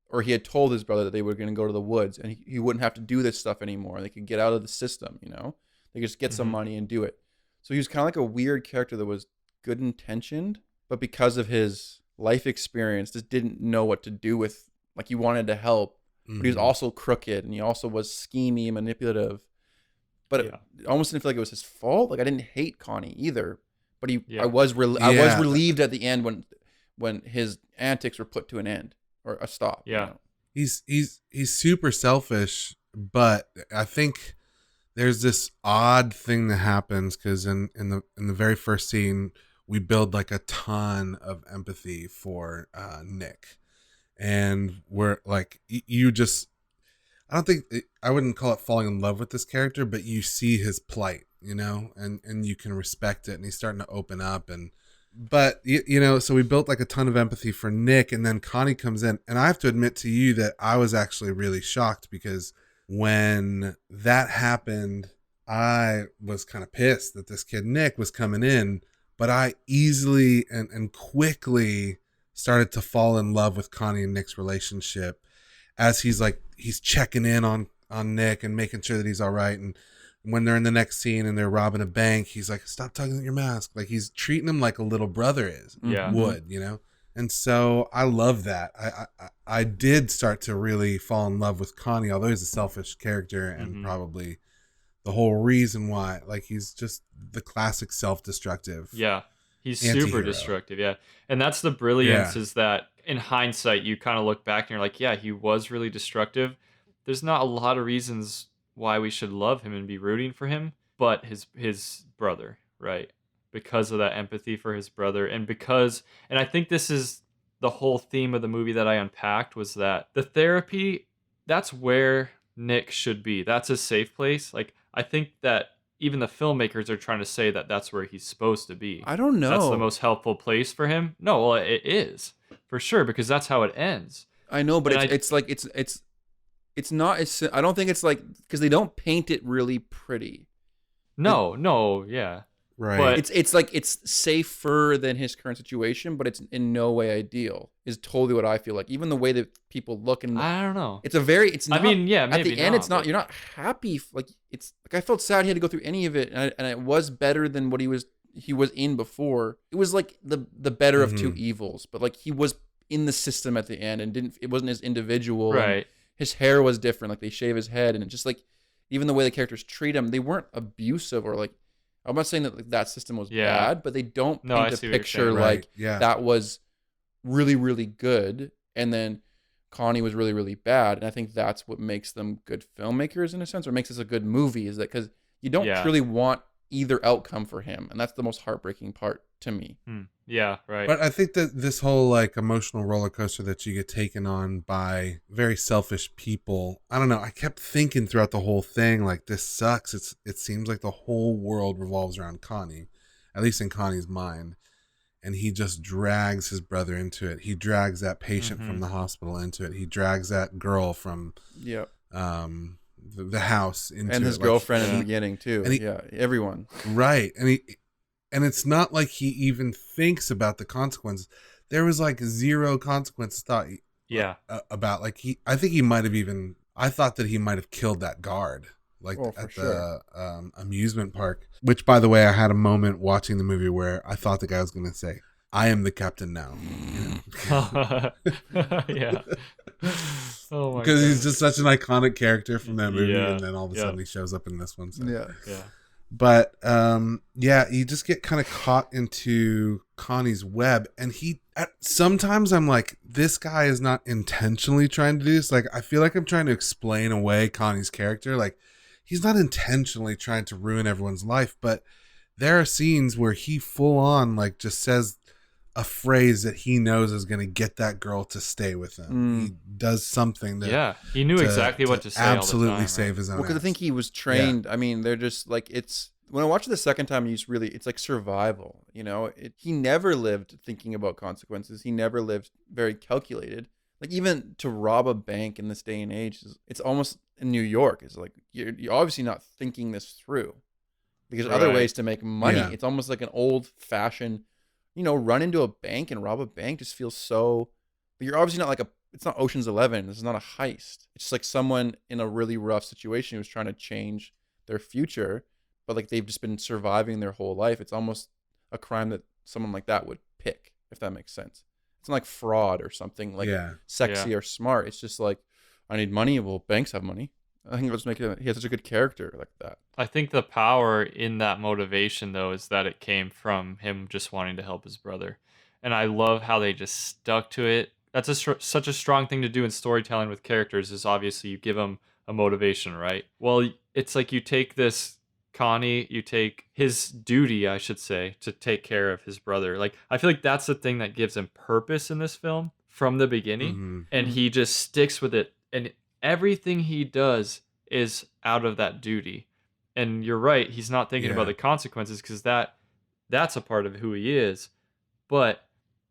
or he had told his brother that they were going to go to the woods and he wouldn't have to do this stuff anymore. They could get out of the system, you know? They could just get some Mhm. money and do it. So he was kind of like a weird character that was good intentioned, but because of his life experience, just didn't know what to do with, like he wanted to help, but he was Mhm. also crooked and he also was schemy, manipulative. But Yeah. it almost didn't feel like it was his fault. Like I didn't hate Connie either, but I Yeah. was I was Yeah. relieved at the end when his antics were put to an end or a stop. You Yeah. know? He's super selfish, but I think there's this odd thing that happens because in the very first scene we build like a ton of empathy for Nick, and we're like you just I don't think I wouldn't call it falling in love with this character, but you see his plight, and you can respect it, and he's starting to open up, and but so we built like a ton of empathy for Nick, and then Connie comes in, and I have to admit to you that I was actually really shocked because when that happened, I was kind of pissed that this kid Nick was coming in, but I easily and quickly started to fall in love with Connie and Nick's relationship as he's checking in on Nick and making sure that he's all right. And when they're in the next scene and they're robbing a bank, he's like, stop tugging at your mask. Like he's treating him like a little brother Yeah. Mhm. and so I love that. I did start to really fall in love with Connie, although he's a selfish character and Mhm. probably the whole reason why, like he's just the classic self-destructive Yeah. He's super anti-hero. destructive, yeah. And that's the brilliance Yeah. is that in hindsight you kind of look back and you're like, yeah, he was really destructive. There's not a lot of reasons why we should love him and be rooting for him, but his brother, right? Because of that empathy for his brother and I think this is the whole theme of the movie that I unpacked was that the therapy, that's where Nick should be. That's his safe place. Like I think that even the filmmakers are trying to say that that's where he's supposed to be. I don't That's the know. most helpful place for him. No, well, it is for sure because that's how it ends. I know, but And it's not as I don't think it's like because they don't paint it really pretty. It, no, yeah, Right. But It's like it's safer than his current situation, but it's in no way ideal. Is totally what I feel like. Even the way that people look, and I don't know. it's I not, mean, yeah, at maybe the end, it's not, not, but you're not happy. Like, it's like I felt sad he had to go through any of it, and it was better than what he was in before. It was like the better of two Mhm. evils, but like he was in the system at the end and it wasn't as individual, and right. his hair was different. Like, they shave his head, and it just like, even the way the characters treat him, they weren't abusive or like, I'm not saying that like, that system was Yeah. bad, but they don't No, I paint a see what you're picture saying. Right. like Yeah. that was really, really good, and then Connie was really, really bad. And I think that's what makes them good filmmakers in a sense, or makes this a good movie, is that because you don't Yeah. truly want either outcome for him, and that's the most heartbreaking part to me. Yeah, right. But I think that this whole like emotional roller coaster that you get taken on by very selfish people, I don't know. I kept thinking throughout the whole thing, like, this sucks. It seems like the whole world revolves around Connie, at least in Connie's mind. And he just drags his brother into it. He drags that patient from Mhm. the hospital into it. He drags that girl from Yeah. the house into And his it. girlfriend in yeah. the beginning too. and he- Yeah, everyone. Right. And it's not like he even thinks about the consequences. There was like zero consequence thought Yeah. about, like, I think he might have even, I thought that he might have killed that guard, like, Oh, for at sure. the amusement park, which, by the way, I had a moment watching the movie where I thought the guy was going to say, "I am the captain now." Yeah. Oh my Because he's god. just such an iconic character from that movie, Yeah. and then all of a Yeah. sudden he shows up in this one. So. Yeah. Yeah. But yeah, you just get kind of caught into Connie's web, and sometimes I'm like, this guy is not intentionally trying to do this. Like, I feel like I'm trying to explain away Connie's character. Like, he's not intentionally trying to ruin everyone's life, but there are scenes where he full on like just says a phrase that he knows is going to get that girl to stay with him. He does something that Yeah. He knew exactly what to say absolutely all the time, save right? his own Well, because I ass. think he was trained. I mean, they're just like, it's when I watch it the second time, it's like survival. You know, he never lived thinking about consequences. He never lived very calculated. Like, even to rob a bank in this day and age, it's almost in New York. It's like you're obviously not thinking this through, because there's other Right. ways to make money. Yeah. It's almost like an old fashioned, run into a bank and rob a bank just feels so. You're obviously not like it's not Ocean's 11. This is not a heist. It's just like someone in a really rough situation who's trying to change their future, but like they've just been surviving their whole life. It's almost a crime that someone like that would pick, if that makes sense. It's not like fraud or something like Yeah. sexy or smart. It's just like, I need money. Well, banks have money. I think let's make it. He has such a good character like that. I think the power in that motivation, though, is that it came from him just wanting to help his brother. And I love how they just stuck to it. That's such a strong thing to do in storytelling with characters, is obviously you give them a motivation, right? Well, it's like you take this Connie, you take his duty, I should say, to take care of his brother. Like, I feel like that's the thing that gives him purpose in this film from the beginning. Mhm. And he just sticks with it. And everything he does is out of that duty. And you're right, he's not thinking about Yeah. the consequences, because that's a part of who he is. But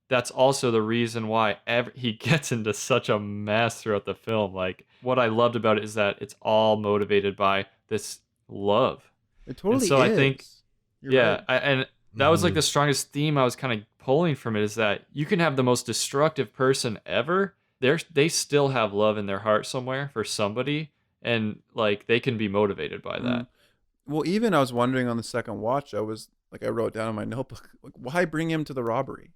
that's also the reason why he gets into such a mess throughout the film. Like, what I loved about it is that it's all motivated by this love. It And totally so is. I think, You're yeah, right. and that was like Mhm. the strongest theme I was kind of pulling from it, is that you can have the most destructive person ever. They still have love in their heart somewhere for somebody, and like they can be motivated by that. Well, even I was wondering on the second watch, I was like, I wrote down in my notebook, like, why bring him to the robbery?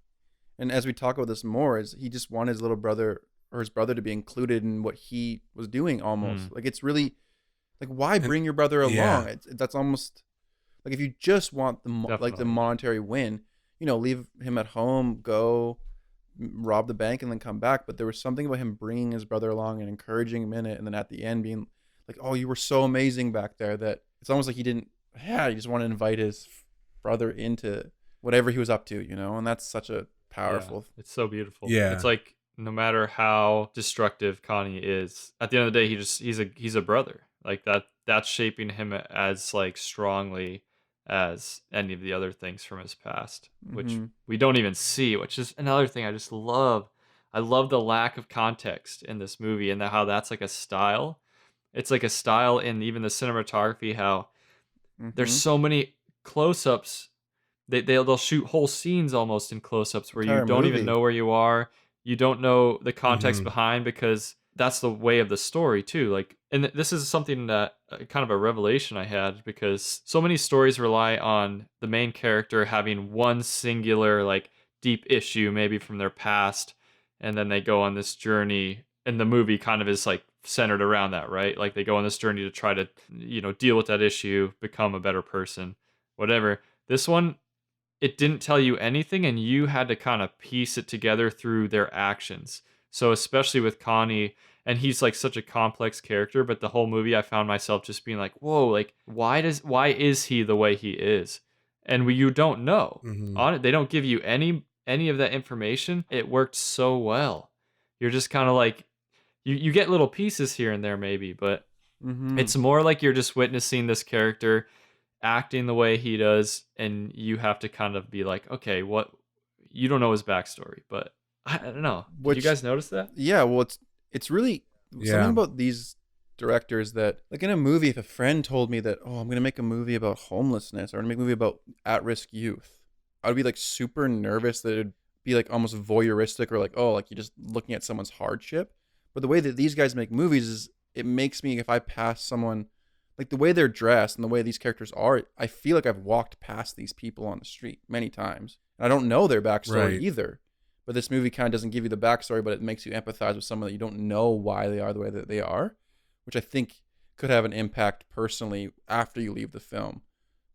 And as we talk about this more, is he just wanted his little brother or his brother to be included in what he was doing almost. Like, it's really like, why bring your brother along? yeah. That's almost like, if you just want the the Definitely. monetary win, leave him at home, go rob the bank, and then come back. But there was something about him bringing his brother along and encouraging him in it, and then at the end being like, "Oh, you were so amazing back there," that it's almost like he didn't. Yeah, he just wanted to invite his brother into whatever he was up to, and that's such a powerful. Yeah, it's so beautiful. Yeah. It's like, no matter how destructive Connie is, at the end of the day, he's a brother. Like, that's shaping him as like strongly as any of the other things from his past, which Mhm. we don't even see, which is another thing I just love. I love the lack of context in this movie, and how that's like a style. It's like a style in even the cinematography, how there's Mhm. so many close-ups they'll shoot whole scenes almost in close-ups where you Entire don't even movie. know where you are. You don't know the context Mm-hmm. behind because that's the way of the story too. Like, and this is something that kind of a revelation I had because so many stories rely on the main character having one singular like deep issue maybe from their past, and then they go on this journey, and the movie kind of is like centered around that, right? Like they go on this journey to try to, deal with that issue, become a better person, whatever. This one, it didn't tell you anything, and you had to kind of piece it together through their actions. So especially with Connie, and he's like such a complex character, but the whole movie I found myself just being like, whoa, like why is he the way he is? And you don't know. Mm-hmm. On it, they don't give you any of that information. It worked so well. You're just kind of like you get little pieces here and there maybe, but Mm-hmm. it's more like you're just witnessing this character acting the way he does, and you have to kind of be like, okay, what, you don't know his backstory, but I don't know. Did you Which, guys notice that? yeah, well, it's really something Yeah. about these directors that, like in a movie, if a friend told me that, oh, I'm gonna make a movie about homelessness or I'm gonna make a movie about at-risk youth, I'd be like super nervous that it'd be like almost voyeuristic or like, oh, like you're just looking at someone's hardship. But the way that these guys make movies is, it makes me, if I pass someone, like the way they're dressed and the way these characters are, I feel like I've walked past these people on the street many times. And I don't know their backstory Right. either. But this movie kind of doesn't give you the backstory, but it makes you empathize with someone that you don't know why they are the way that they are, which I think could have an impact personally after you leave the film.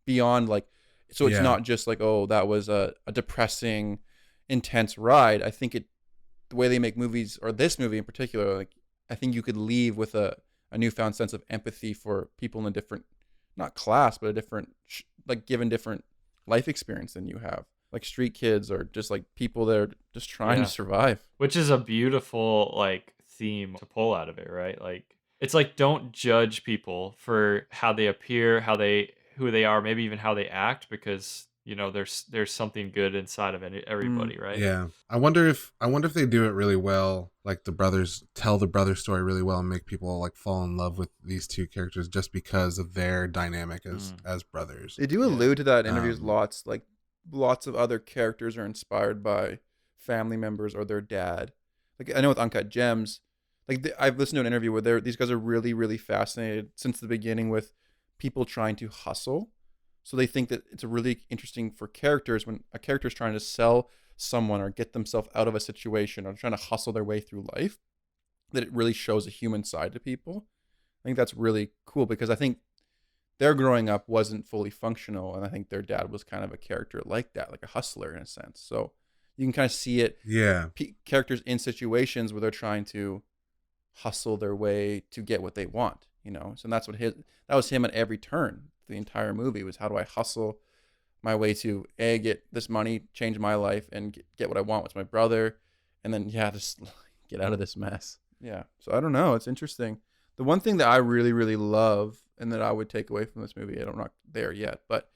Beyond like, so it's Yeah. not just like, oh, that was a depressing, intense ride. I think the way they make movies, or this movie in particular, like I think you could leave with a newfound sense of empathy for people in a different, not class, but a different, like given different life experience than you have. Like street kids or just like people that are just trying Yeah. to survive. Which is a beautiful like theme to pull out of it, right? Like it's like don't judge people for how they appear, who they are, maybe even how they act, because there's something good inside of everybody, right? Yeah. I wonder if they do it really well, like the brothers tell the brother story really well and make people like fall in love with these two characters just because of their dynamic as brothers. They do Yeah. allude to that in interviews Um, lots. Like lots of other characters are inspired by family members or their dad. Like I know with Uncut Gems, like I've listened to an interview where these guys are really, really fascinated since the beginning with people trying to hustle. So they think that it's really interesting for characters when a character is trying to sell someone or get themselves out of a situation or trying to hustle their way through life, that it really shows a human side to people. I think that's really cool because I think their growing up wasn't fully functional, and I think their dad was kind of a character like that, like a hustler in a sense. So you can kind of see it, yeah. characters in situations where they're trying to hustle their way to get what they want, So that's that was him at every turn. The entire movie was, how do I hustle my way to get this money, change my life, and get what I want with my brother, and then just get out of this mess. Yeah. So I don't know. It's interesting. The one thing that I really, really love and that I would take away from this movie, I'm not there yet, but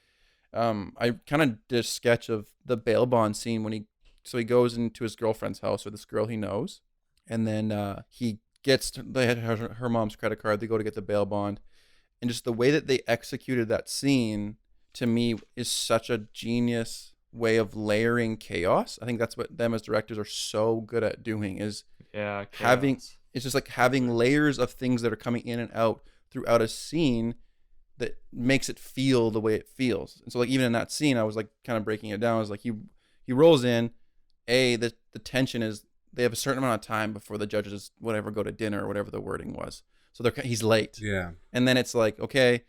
I kind of did a sketch of the bail bond scene when he goes into his girlfriend's house, or this girl he knows, and then he they had her mom's credit card. They go to get the bail bond, and just the way that they executed that scene to me is such a genius way of layering chaos. I think that's what them as directors are so good at doing, is Yeah, it's just like having layers of things that are coming in and out throughout a scene that makes it feel the way it feels. And so like even in that scene, I was like kind of breaking it down. I was like, he rolls in, the tension is they have a certain amount of time before the judges whatever go to dinner or whatever the wording was. So he's late. Yeah. And then it's like, okay,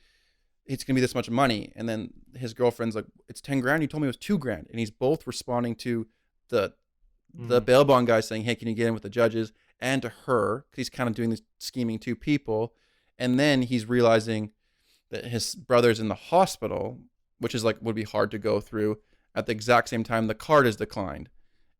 it's gonna be this much money. And then his girlfriend's like, it's 10 grand. You told me it was 2 grand. And he's both responding to the bail bond guy saying, hey, can you get in with the judges? And to her, because he's kind of doing this scheming two people. And then he's realizing that his brother's in the hospital, which is like would be hard to go through. At the exact same time, the card is declined.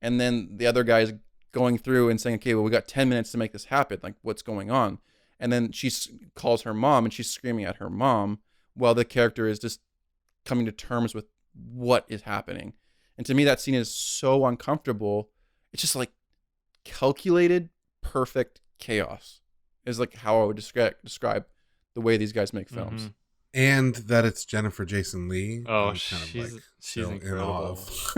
And then the other guy is going through and saying, okay, well, we got 10 minutes to make this happen. Like, what's going on? And then she calls her mom and she's screaming at her mom while the character is just coming to terms with what is happening. And to me, that scene is so uncomfortable. It's just like calculated, perfect chaos is like how I would describe the way these guys make films. and that it's Jennifer Jason Leigh. Oh, I'm kind of like she's still in awe incredible. of.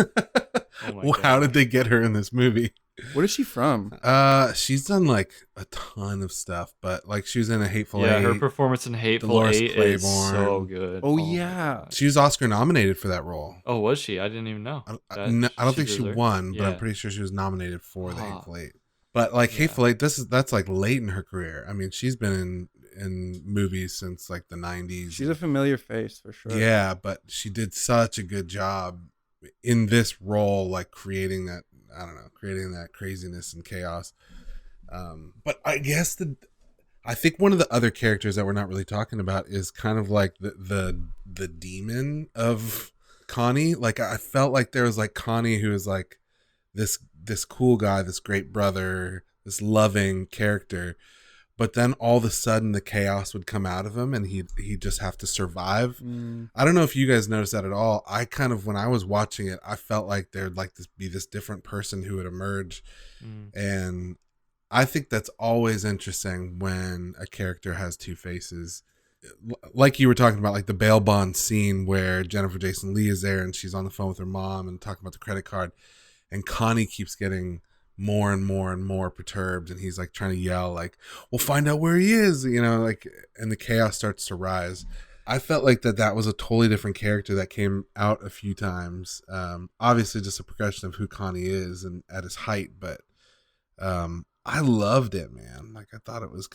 Oh my Well, how god. did they get her in this movie? What is she from? She's done like a ton of stuff, but like she was in A Hateful Yeah, her Eight, performance in Hateful Dolores Eight is so Claiborne. good. Oh, my yeah. God. She was Oscar nominated for that role. Oh, was she? I didn't even know. I don't think she deserved- won, but I'm Yeah. pretty sure she was nominated for The Ah. Hateful Eight. But like Yeah. Hateful Eight, that's like late in her career. I mean, she's been in movies since like the 90s. She's a familiar face for sure. Yeah, but she did such a good job in this role, like creating that, I don't know, creating that craziness and chaos. But I guess I think one of the other characters that we're not really talking about is kind of like the demon of Connie. Like I felt like there was like Connie, who is like this cool guy, this great brother, this loving character, but then all of a sudden the chaos would come out of him and he'd just have to survive. I don't know if you guys noticed that at all. I kind of, when I was watching it, I felt like there'd like be this different person who would emerge. And I think that's always interesting when a character has two faces. Like you were talking about, like the bail bond scene where Jennifer Jason Leigh is there and she's on the phone with her mom and talking about the credit card, and Connie keeps getting more and more and more perturbed, and he's like trying to yell like, we'll find out where he is, you know, like, and the chaos starts to rise. I felt like that was a totally different character that came out a few times. Obviously just a progression of who Connie is and at his height, but I loved it, man. Like I thought it was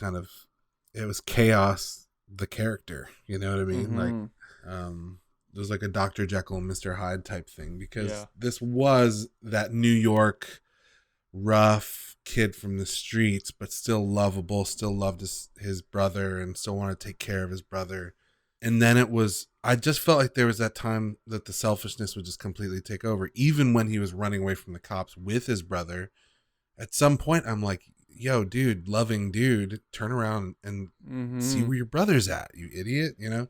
chaos, the character, you know what I mean? Like it was like a Dr. Jekyll and Mr. Hyde type thing, because this was that New York rough kid from the streets, but still lovable, still loved his brother and still wanted to take care of his brother. And then I just felt like there was that time that the selfishness would just completely take over. Even when he was running away from the cops with his brother, at some point I'm like, yo, dude, loving dude, turn around and see where your brother's at, you idiot, you know?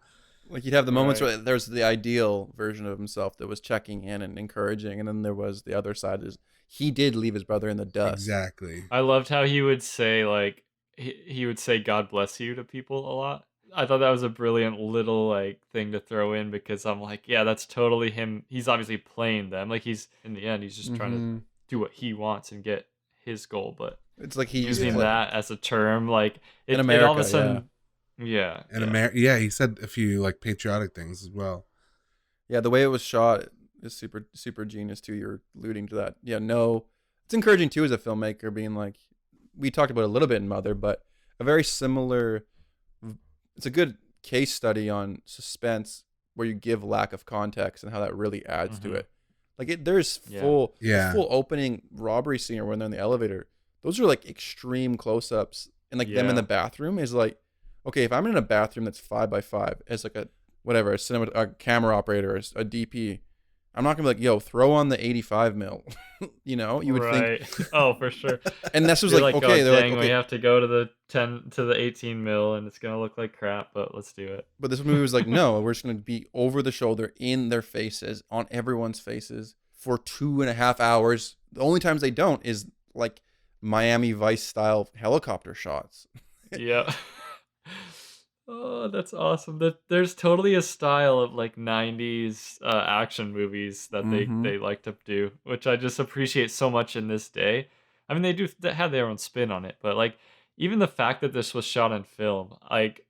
Like you'd have the moments where there's the ideal version of himself that was checking in and encouraging, and then there was the other side is he did leave his brother in the dust. Exactly. I loved how he would say like he would say God bless you to people a lot. I thought that was a brilliant little like thing to throw in, because I'm like, yeah, that's totally him. He's obviously playing them. Like he's in the end, he's just trying to do what he wants and get his goal, but it's like he using that as a term, like in America, all of a sudden, yeah. He said a few like patriotic things as well. Yeah, the way it was shot is super, super genius too. You're alluding to that. Yeah, no, it's encouraging too as a filmmaker, being like, we talked about it a little bit in Mother, but a very similar. It's a good case study on suspense where you give lack of context and how that really adds to it. Like there's full opening robbery scene or when they're in the elevator. Those are like extreme close-ups, and like them in the bathroom is like, okay, if I'm in a bathroom that's 5x5 as like a camera operator, a DP, I'm not gonna be like, yo, throw on the 85 mil. You know, you would think. Oh, for sure. And this was like, okay, they're like, okay, we have to go to the 18 mil, and it's gonna look like crap, but let's do it. But this movie was like, no, we're just gonna be over the shoulder in their faces, on everyone's faces for 2.5 hours. The only times they don't is like Miami Vice style helicopter shots. Yeah. Oh, that's awesome. There's totally a style of like 90s action movies that they like to do, which I just appreciate so much in this day. I mean, they have their own spin on it, but like even the fact that this was shot in film, like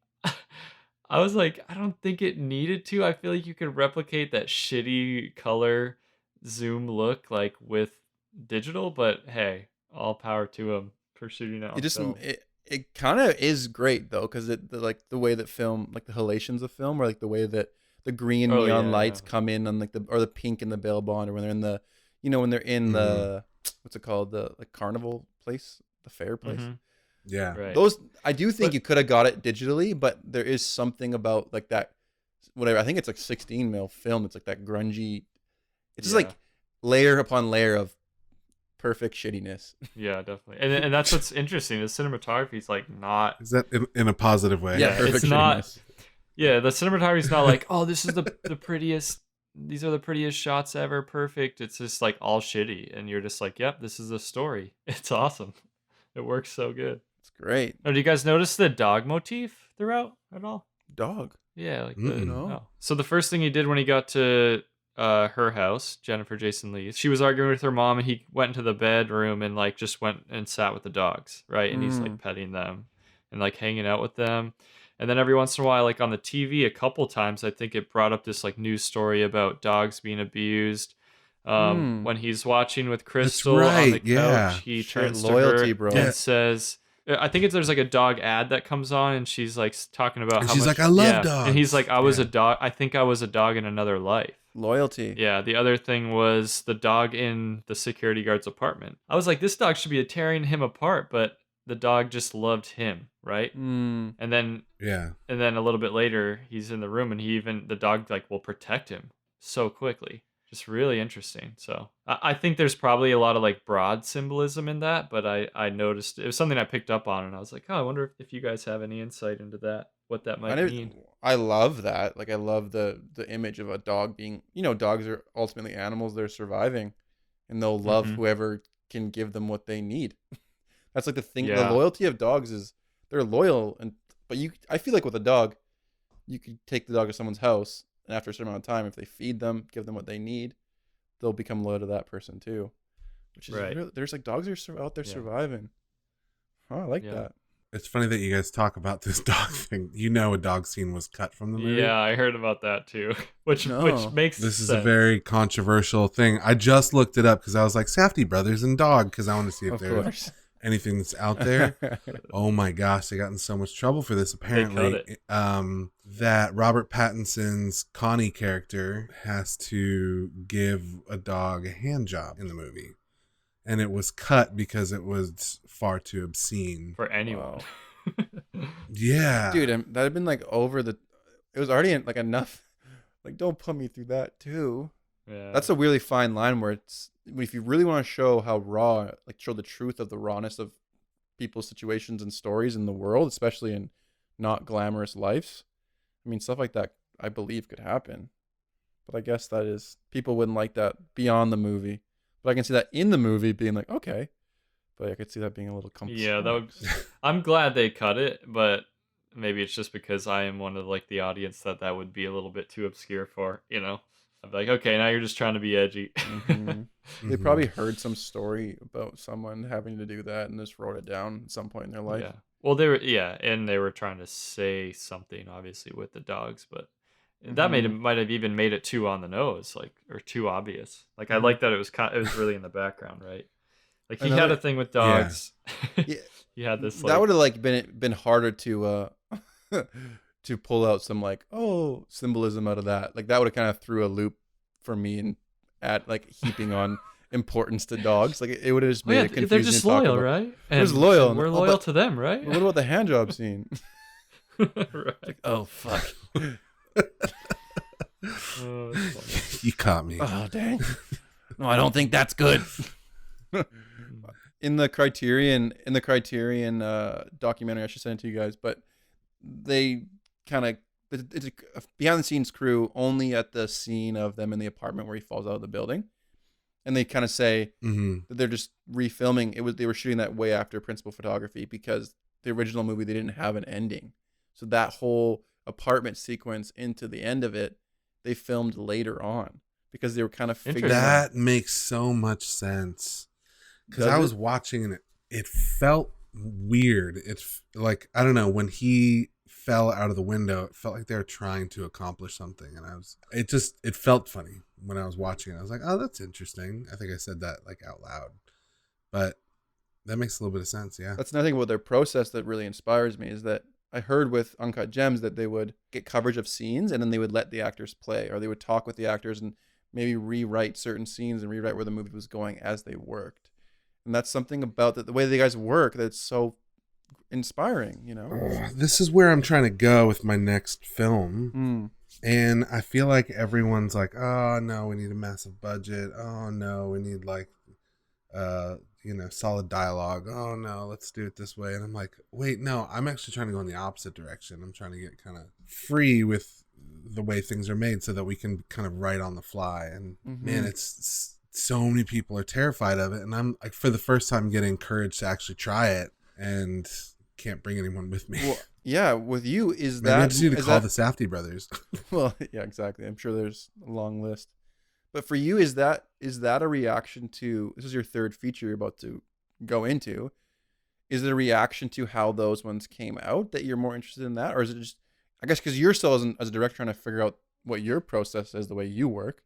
I was like, I don't think it needed to. I feel like you could replicate that shitty color zoom look like with digital, but hey, all power to them for shooting it on film. It kind of is great though, because like the way that film, like the halations of film, or like the way that the green neon lights come in on like the pink in the bail bond, or when they're in the, you know, when they're in the what's it called, the like carnival place, the fair place. Yeah, right. Those I do think you could have got it digitally, but there is something about like that, whatever. I think it's like 16 mil film. It's like that grungy. It's just like layer upon layer of perfect shittiness. Yeah, definitely. And that's what's interesting. The cinematography is like not. Is that in a positive way? Yeah, it's not. Yeah, the cinematography is not like, oh, this is the prettiest. These are the prettiest shots ever. Perfect. It's just like all shitty, and you're just like, yep, this is a story. It's awesome. It works so good. It's great. Oh, do you guys notice the dog motif throughout at all? Dog. Yeah, like the Mm-mm. No. oh. So the first thing he did when he got to her house, Jennifer Jason Leigh, she was arguing with her mom, and he went into the bedroom and like just went and sat with the dogs, right? And he's like Mm. petting them and like hanging out with them. And then every once in a while, like on the TV, a couple times, I think it brought up this like news story about dogs being abused. Hmm. When he's watching with That's Crystal on the right. couch, Yeah. he Shit, turns to her loyalty, bro. Yeah. and says, I think it's there's like a dog ad that comes on, and she's like talking about And how she's much, like, I love yeah, and he's dogs. like, I was a Yeah. dog. I think I was a dog in another life. Loyalty. Yeah. The other thing was the dog in the security guard's apartment. I was like, this dog should be tearing him apart, but the dog just loved him, right? Hmm. And then Yeah. a little bit later, he's in the room, and the dog like will protect him so quickly. Just really interesting. So I think there's probably a lot of like broad symbolism in that, but I noticed it was something I picked up on, and I was like, oh, I wonder if you guys have any insight into that, what that I might never, mean. I love that. Like I love the image of a dog being, dogs are ultimately animals. They're surviving, and they'll love Hmm. whoever can give them what they need. That's like the thing. The Yeah. loyalty of dogs is they're loyal, but I feel like with a dog, you could take the dog to someone's house, and after a certain amount of time, if they feed them, give them what they need, they'll become loyal to that person too. Which is Right. really, there's like dogs are out there Yeah. surviving. Oh, I like Yeah. that. It's funny that you guys talk about this dog thing. You know, a dog scene was cut from the movie. Yeah, I heard about that too, which No. makes This is sense. a very controversial thing. I just looked it up because I was like, Safdie brothers and dog, because I want to see if Of there's course. anything that's out there. Oh my gosh, they got in so much trouble for this. Apparently, that Robert Pattinson's Connie character has to give a dog a hand job in the movie, and it was cut because it was far too obscene. For anyone. Wow. Yeah, Dude, that'd have been like over the. It was already like enough. Like, don't put me through that too. Yeah. That's a really fine line where it's if you really want to show how raw, like show the truth of the rawness of people's situations and stories in the world, especially in not glamorous lives. I mean, stuff like that, I believe, could happen. But I guess that is people wouldn't like that beyond the movie. But I can see that in the movie being like, okay. But I could see that being a little complex. Yeah, that would. I'm glad they cut it, but maybe it's just because I am one of like the audience that would be a little bit too obscure for. I'd be like, okay, now you're just trying to be edgy. Mhm. They Mhm. probably heard some story about someone having to do that and just wrote it down at some point in their life. Yeah. Well, and they were trying to say something obviously with the dogs, but that might have even made it too on the nose, like, or too obvious. Like I Mhm. like that it was really in the background, right? Like he had Another- a thing with dogs. Yeah. He had this That like, would have like been harder to to pull out some like symbolism out of that. Like that would have kind of threw a loop for me and at like heaping on importance to dogs. Like it would have just oh made yeah, it confusing. they're just to talk loyal, about. right? They're just And loyal. we're Oh, loyal but- to them, right? What about the hand job scene? Right. Oh fuck. Oh, that's funny. You caught me. Oh dang. No, I don't think that's good. in the Criterion documentary, I should send it to you guys, but they kind of it's a behind the scenes crew only at the scene of them in the apartment where he falls out of the building, and they kind of say Mm-hmm. that they're just refilming it. They were shooting that way after principal photography because the original movie they didn't have an ending, so that whole apartment sequence into the end of it they filmed later on because they were kind of figuring out. That makes so much sense. Because Does I was it? watching and it felt weird. It's like, I don't know, when he fell out of the window, it felt like they were trying to accomplish something. And it felt funny when I was watching it. I was like, oh, that's interesting. I think I said that like out loud. But that makes a little bit of sense. Yeah. That's another thing about their process that really inspires me is that I heard with Uncut Gems that they would get coverage of scenes and then they would let the actors play, or they would talk with the actors and maybe rewrite certain scenes and rewrite where the movie was going as they worked. And that's something about the way the guys work that's so inspiring, This is where I'm trying to go with my next film. Mm. And I feel like everyone's like, oh no, we need a massive budget. Oh no, we need like solid dialogue. Oh no, let's do it this way. And I'm like, wait, no, I'm actually trying to go in the opposite direction. I'm trying to get kind of free with the way things are made so that we can kind of write on the fly. And man, it's so many people are terrified of it. And I'm like, for the first time, getting courage to actually try it and can't bring anyone with me. Well, yeah, with you is Maybe I that just need to is call that the Safdie brothers. well, yeah, exactly. I'm sure there's a long list. But for you, is that a reaction to this is your third feature you're about to go into? Is it a reaction to how those ones came out that you're more interested in that, or is it just I guess because you're still as a director trying to figure out what your process is, the way you work.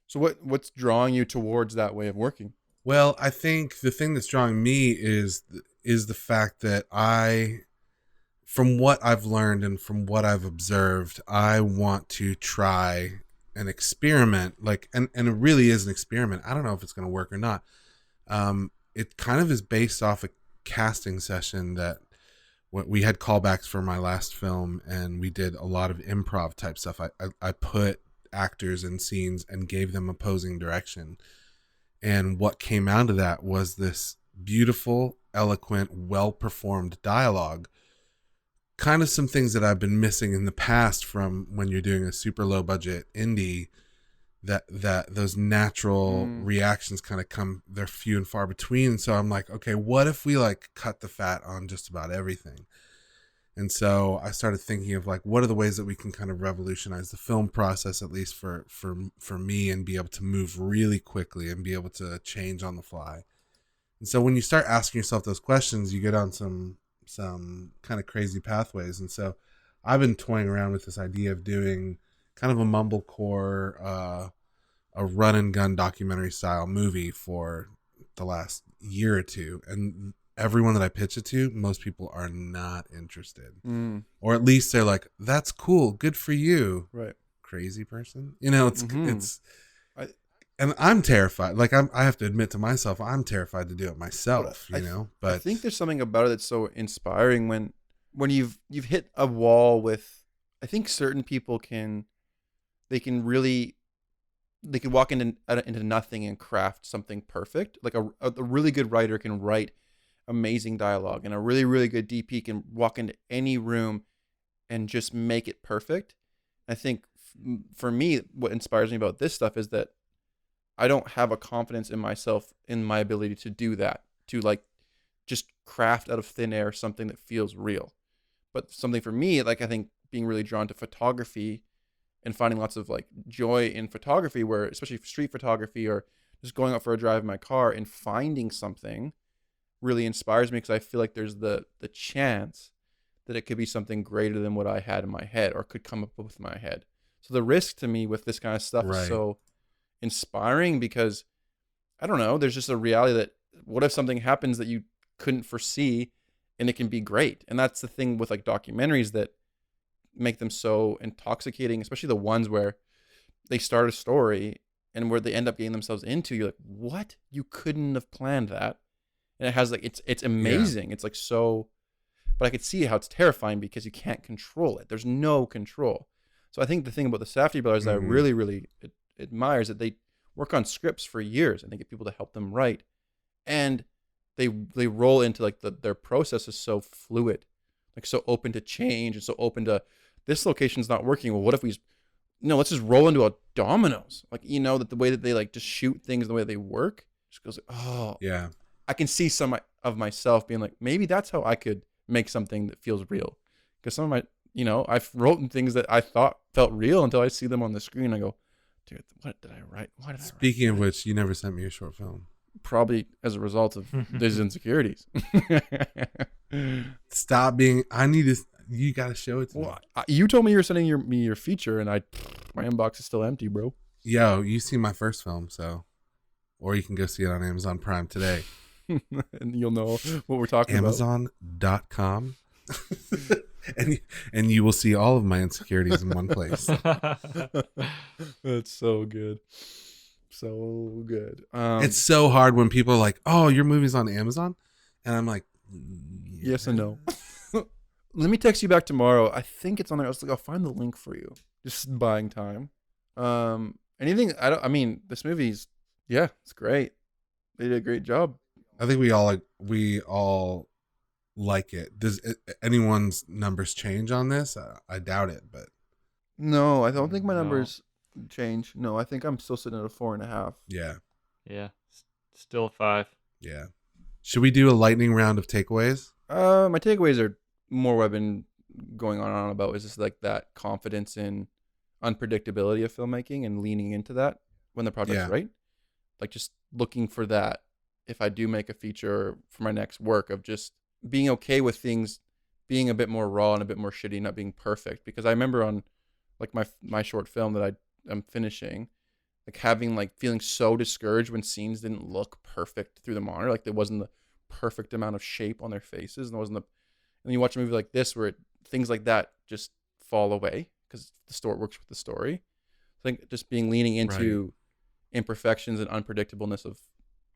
So what's drawing you towards that way of working? Well, I think the thing that's drawing me is the fact that from what I've learned and from what I've observed, I want to try an experiment, like, and it really is an experiment. I don't know if it's going to work or not. It kind of is based off a casting session that we had callbacks for my last film, and we did a lot of improv type stuff. I put actors in scenes and gave them opposing direction. And what came out of that was this beautiful, eloquent, well-performed dialogue. Kind of some things that I've been missing in the past from when you're doing a super low budget indie, that those natural reactions kind of they're few and far between. So I'm like, okay, what if we like cut the fat on just about everything? And so I started thinking of like, what are the ways that we can kind of revolutionize the film process, at least for me, and be able to move really quickly and be able to change on the fly. And so when you start asking yourself those questions, you get on some kind of crazy pathways. And so I've been toying around with this idea of doing kind of a mumblecore, a run and gun documentary style movie for the last year or two. And everyone that I pitch it to, most people are not interested. Or at least they're like, that's cool. Good for you. Right. Crazy person. You know, and I'm terrified. Like I have to admit to myself, I'm terrified to do it myself, but I think there's something about it that's so inspiring when you've hit a wall with, I think certain people they can walk into nothing and craft something perfect. Like a really good writer can write amazing dialogue, and a really, really good DP can walk into any room and just make it perfect. I think for me, what inspires me about this stuff is that I don't have a confidence in myself, in my ability to do that, to like just craft out of thin air something that feels real. But something for me, like I think being really drawn to photography and finding lots of like joy in photography, where especially street photography or just going out for a drive in my car and finding something really inspires me, because I feel like there's the chance that it could be something greater than what I had in my head or could come up with my head. So the risk to me with this kind of stuff is so inspiring, because I don't know, there's just a reality that what if something happens that you couldn't foresee and it can be great. And that's the thing with like documentaries that make them so intoxicating, especially the ones where they start a story and where they end up getting themselves into. You're like, what? You couldn't have planned that. And it has like, it's amazing. Yeah. It's like so, but I could see how it's terrifying because you can't control it. There's no control. So I think the thing about the Safdie brothers that I really, really admire is that they work on scripts for years and they get people to help them write. And they roll into like their process is so fluid, like so open to change and so open to, this location's not working. Well, what if let's just roll into a Domino's. Like, that the way that they like just shoot things, the way they work, just goes, oh yeah. I can see some of myself being like, maybe that's how I could make something that feels real. Because some of my, I've written things that I thought felt real until I see them on the screen. I go, dude, what did I write? Why did I write? Speaking of which, you never sent me a short film. Probably as a result of these insecurities. Stop being. You got to show it to me. You told me you were sending me your feature, and my inbox is still empty, bro. Yo, you see my first film, or you can go see it on Amazon Prime today. And you'll know what we're talking Amazon.com. and you will see all of my insecurities in one place. That's so good. So good. It's so hard when people are like, oh, your movie's on Amazon? And I'm like, yes and no. Let me text you back tomorrow. I think it's on there. I was like, I'll find the link for you. Just buying time. This movie's, it's great. They did a great job. I think we all like it. Does anyone's numbers change on this? I doubt it, but no, I don't think my numbers change. No, I think I'm still sitting at a 4.5. Yeah, still a 5. Yeah. Should we do a lightning round of takeaways? My takeaways are more what I've been going on and on about is just like that confidence in unpredictability of filmmaking and leaning into that when the project's Yeah. right. Like just looking for that if I do make a feature for my next work of just being okay with things being a bit more raw and a bit more shitty, not being perfect. Because I remember on like my short film that I'm finishing, like having like feeling so discouraged when scenes didn't look perfect through the monitor, like there wasn't the perfect amount of shape on their faces, and there wasn't the. And you watch a movie like this where things like that just fall away because the story works with the story. I think just being leaning Right. into imperfections and unpredictableness of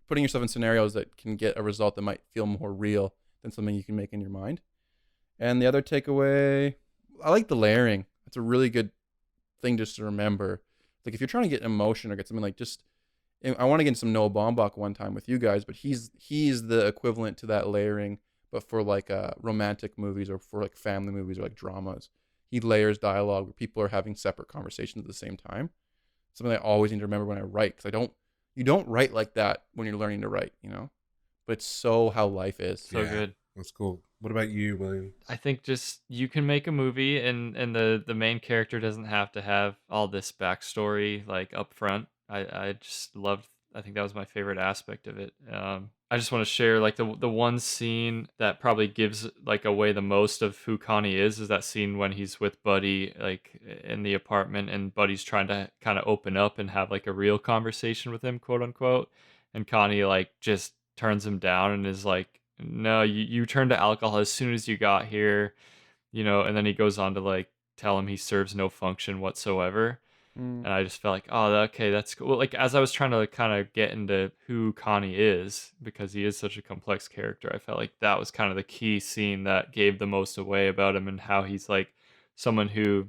putting yourself in scenarios that can get a result that might feel more real than something you can make in your mind. And the other takeaway, I like the layering. It's a really good thing just to remember. Like if you're trying to get emotion or get something like just, I want to get some Noah Baumbach one time with you guys, but he's the equivalent to that layering, but for like romantic movies or for like family movies or like dramas. He layers dialogue where people are having separate conversations at the same time. Something I always need to remember when I write because you don't write like that when you're learning to write, you know. But it's so how life is. So Yeah. good. That's cool. What about you, William? I think just you can make a movie and the main character doesn't have to have all this backstory like up front. I just loved. I think that was my favorite aspect of it. I just want to share like the one scene that probably gives like away the most of who Connie is that scene when he's with Buddy like in the apartment and Buddy's trying to kind of open up and have like a real conversation with him, quote unquote, and Connie like just turns him down and is like, no, you turned to alcohol as soon as you got here, and then he goes on to like tell him he serves no function whatsoever. Mm, And I just felt like, oh, okay, that's cool. Like as I was trying to like, kind of get into who Connie is, because he is such a complex character, I felt like that was kind of the key scene that gave the most away about him and how he's like someone who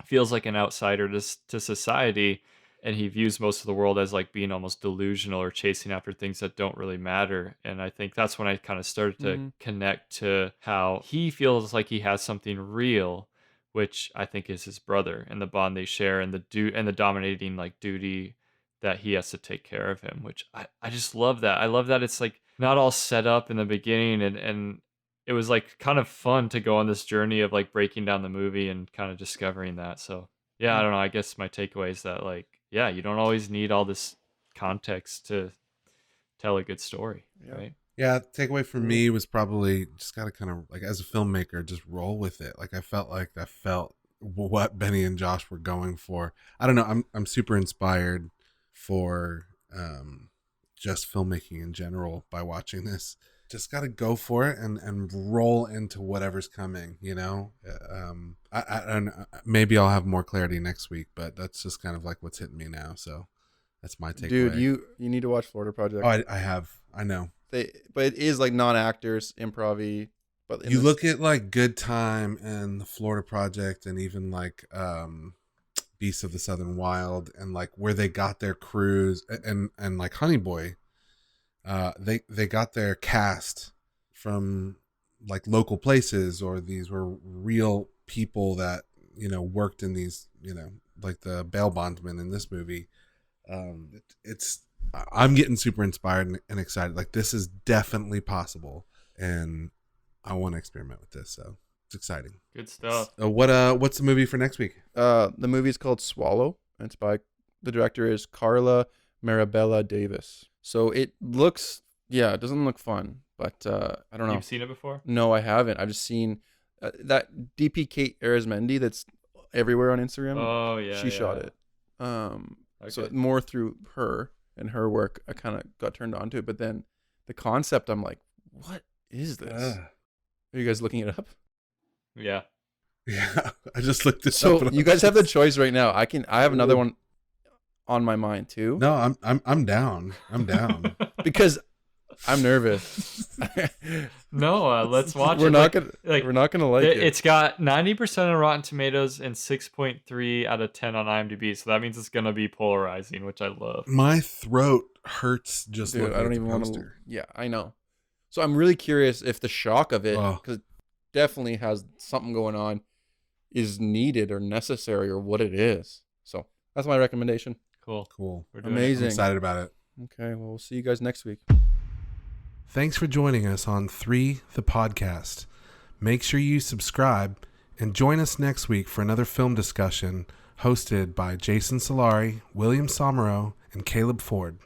feels like an outsider to society, and he views most of the world as like being almost delusional or chasing after things that don't really matter. And I think that's when I kind of started to mm-hmm. connect to how he feels like he has something real, which I think is his brother, and the bond they share, and the dominating like duty that he has to take care of him, which I just love that. I love that it's like not all set up in the beginning, and it was like kind of fun to go on this journey of like breaking down the movie and kind of discovering that. So yeah, I don't know. I guess my takeaway is that like, yeah, you don't always need all this context to tell a good story, Yeah. right? Yeah, takeaway for Cool. me was probably just gotta kind of like as a filmmaker, just roll with it. Like I felt what Benny and Josh were going for. I don't know. I'm super inspired for just filmmaking in general by watching this. Just gotta go for it and roll into whatever's coming. I don't know. Maybe I'll have more clarity next week, but that's just kind of like what's hitting me now. So that's my Dude, takeaway. you need to watch Florida Oh, Project. I have. I know. But it is like non-actors, improv-y, but in You this. look at like Good Time and the Florida Project and even like Beasts of the Southern Wild and like where they got their crews and like Honey Boy, they got their cast from like local places, or these were real people that worked in these, like the bail bondsman in this movie. It's I'm getting super inspired and excited. Like this is definitely possible, and I want to experiment with this. So it's exciting. Good stuff. What's the movie for next week? The movie is called Swallow, and it's by the director is Carla Marabella Davis. So it looks, yeah, it doesn't look fun, but I don't know. You've seen it before? No, I haven't. I've just seen that DP Kate Arizmendi that's everywhere on Instagram. Oh yeah, She shot yeah. it. So Okay. more through her and her work, I kind of got turned on to it. But then the concept, I'm like, what is this? Are you guys looking it up? Yeah. Yeah, I just looked this up. So and you I'm guys have the just- choice right now. I have another one on my mind too. No, I'm down. I'm down. Because I'm nervous. No, let's watch we're it. not gonna like, we're not gonna like it. It's got 90% on Rotten Tomatoes and 6.3 out of 10 on IMDb. So that means it's gonna be polarizing, which I love. My throat hurts just Dude, looking I don't at even the want to. poster. Yeah, I know. So I'm really curious if the shock of it, Oh. because it definitely has something going on, is needed or necessary or what it is. So that's my recommendation. Cool. Cool. We're doing Amazing. I'm excited about it. Okay, well, we'll see you guys next week. Thanks for joining us on 3 the Podcast. Make sure you subscribe and join us next week for another film discussion hosted by Jason Solari, William Somero, and Caleb Ford.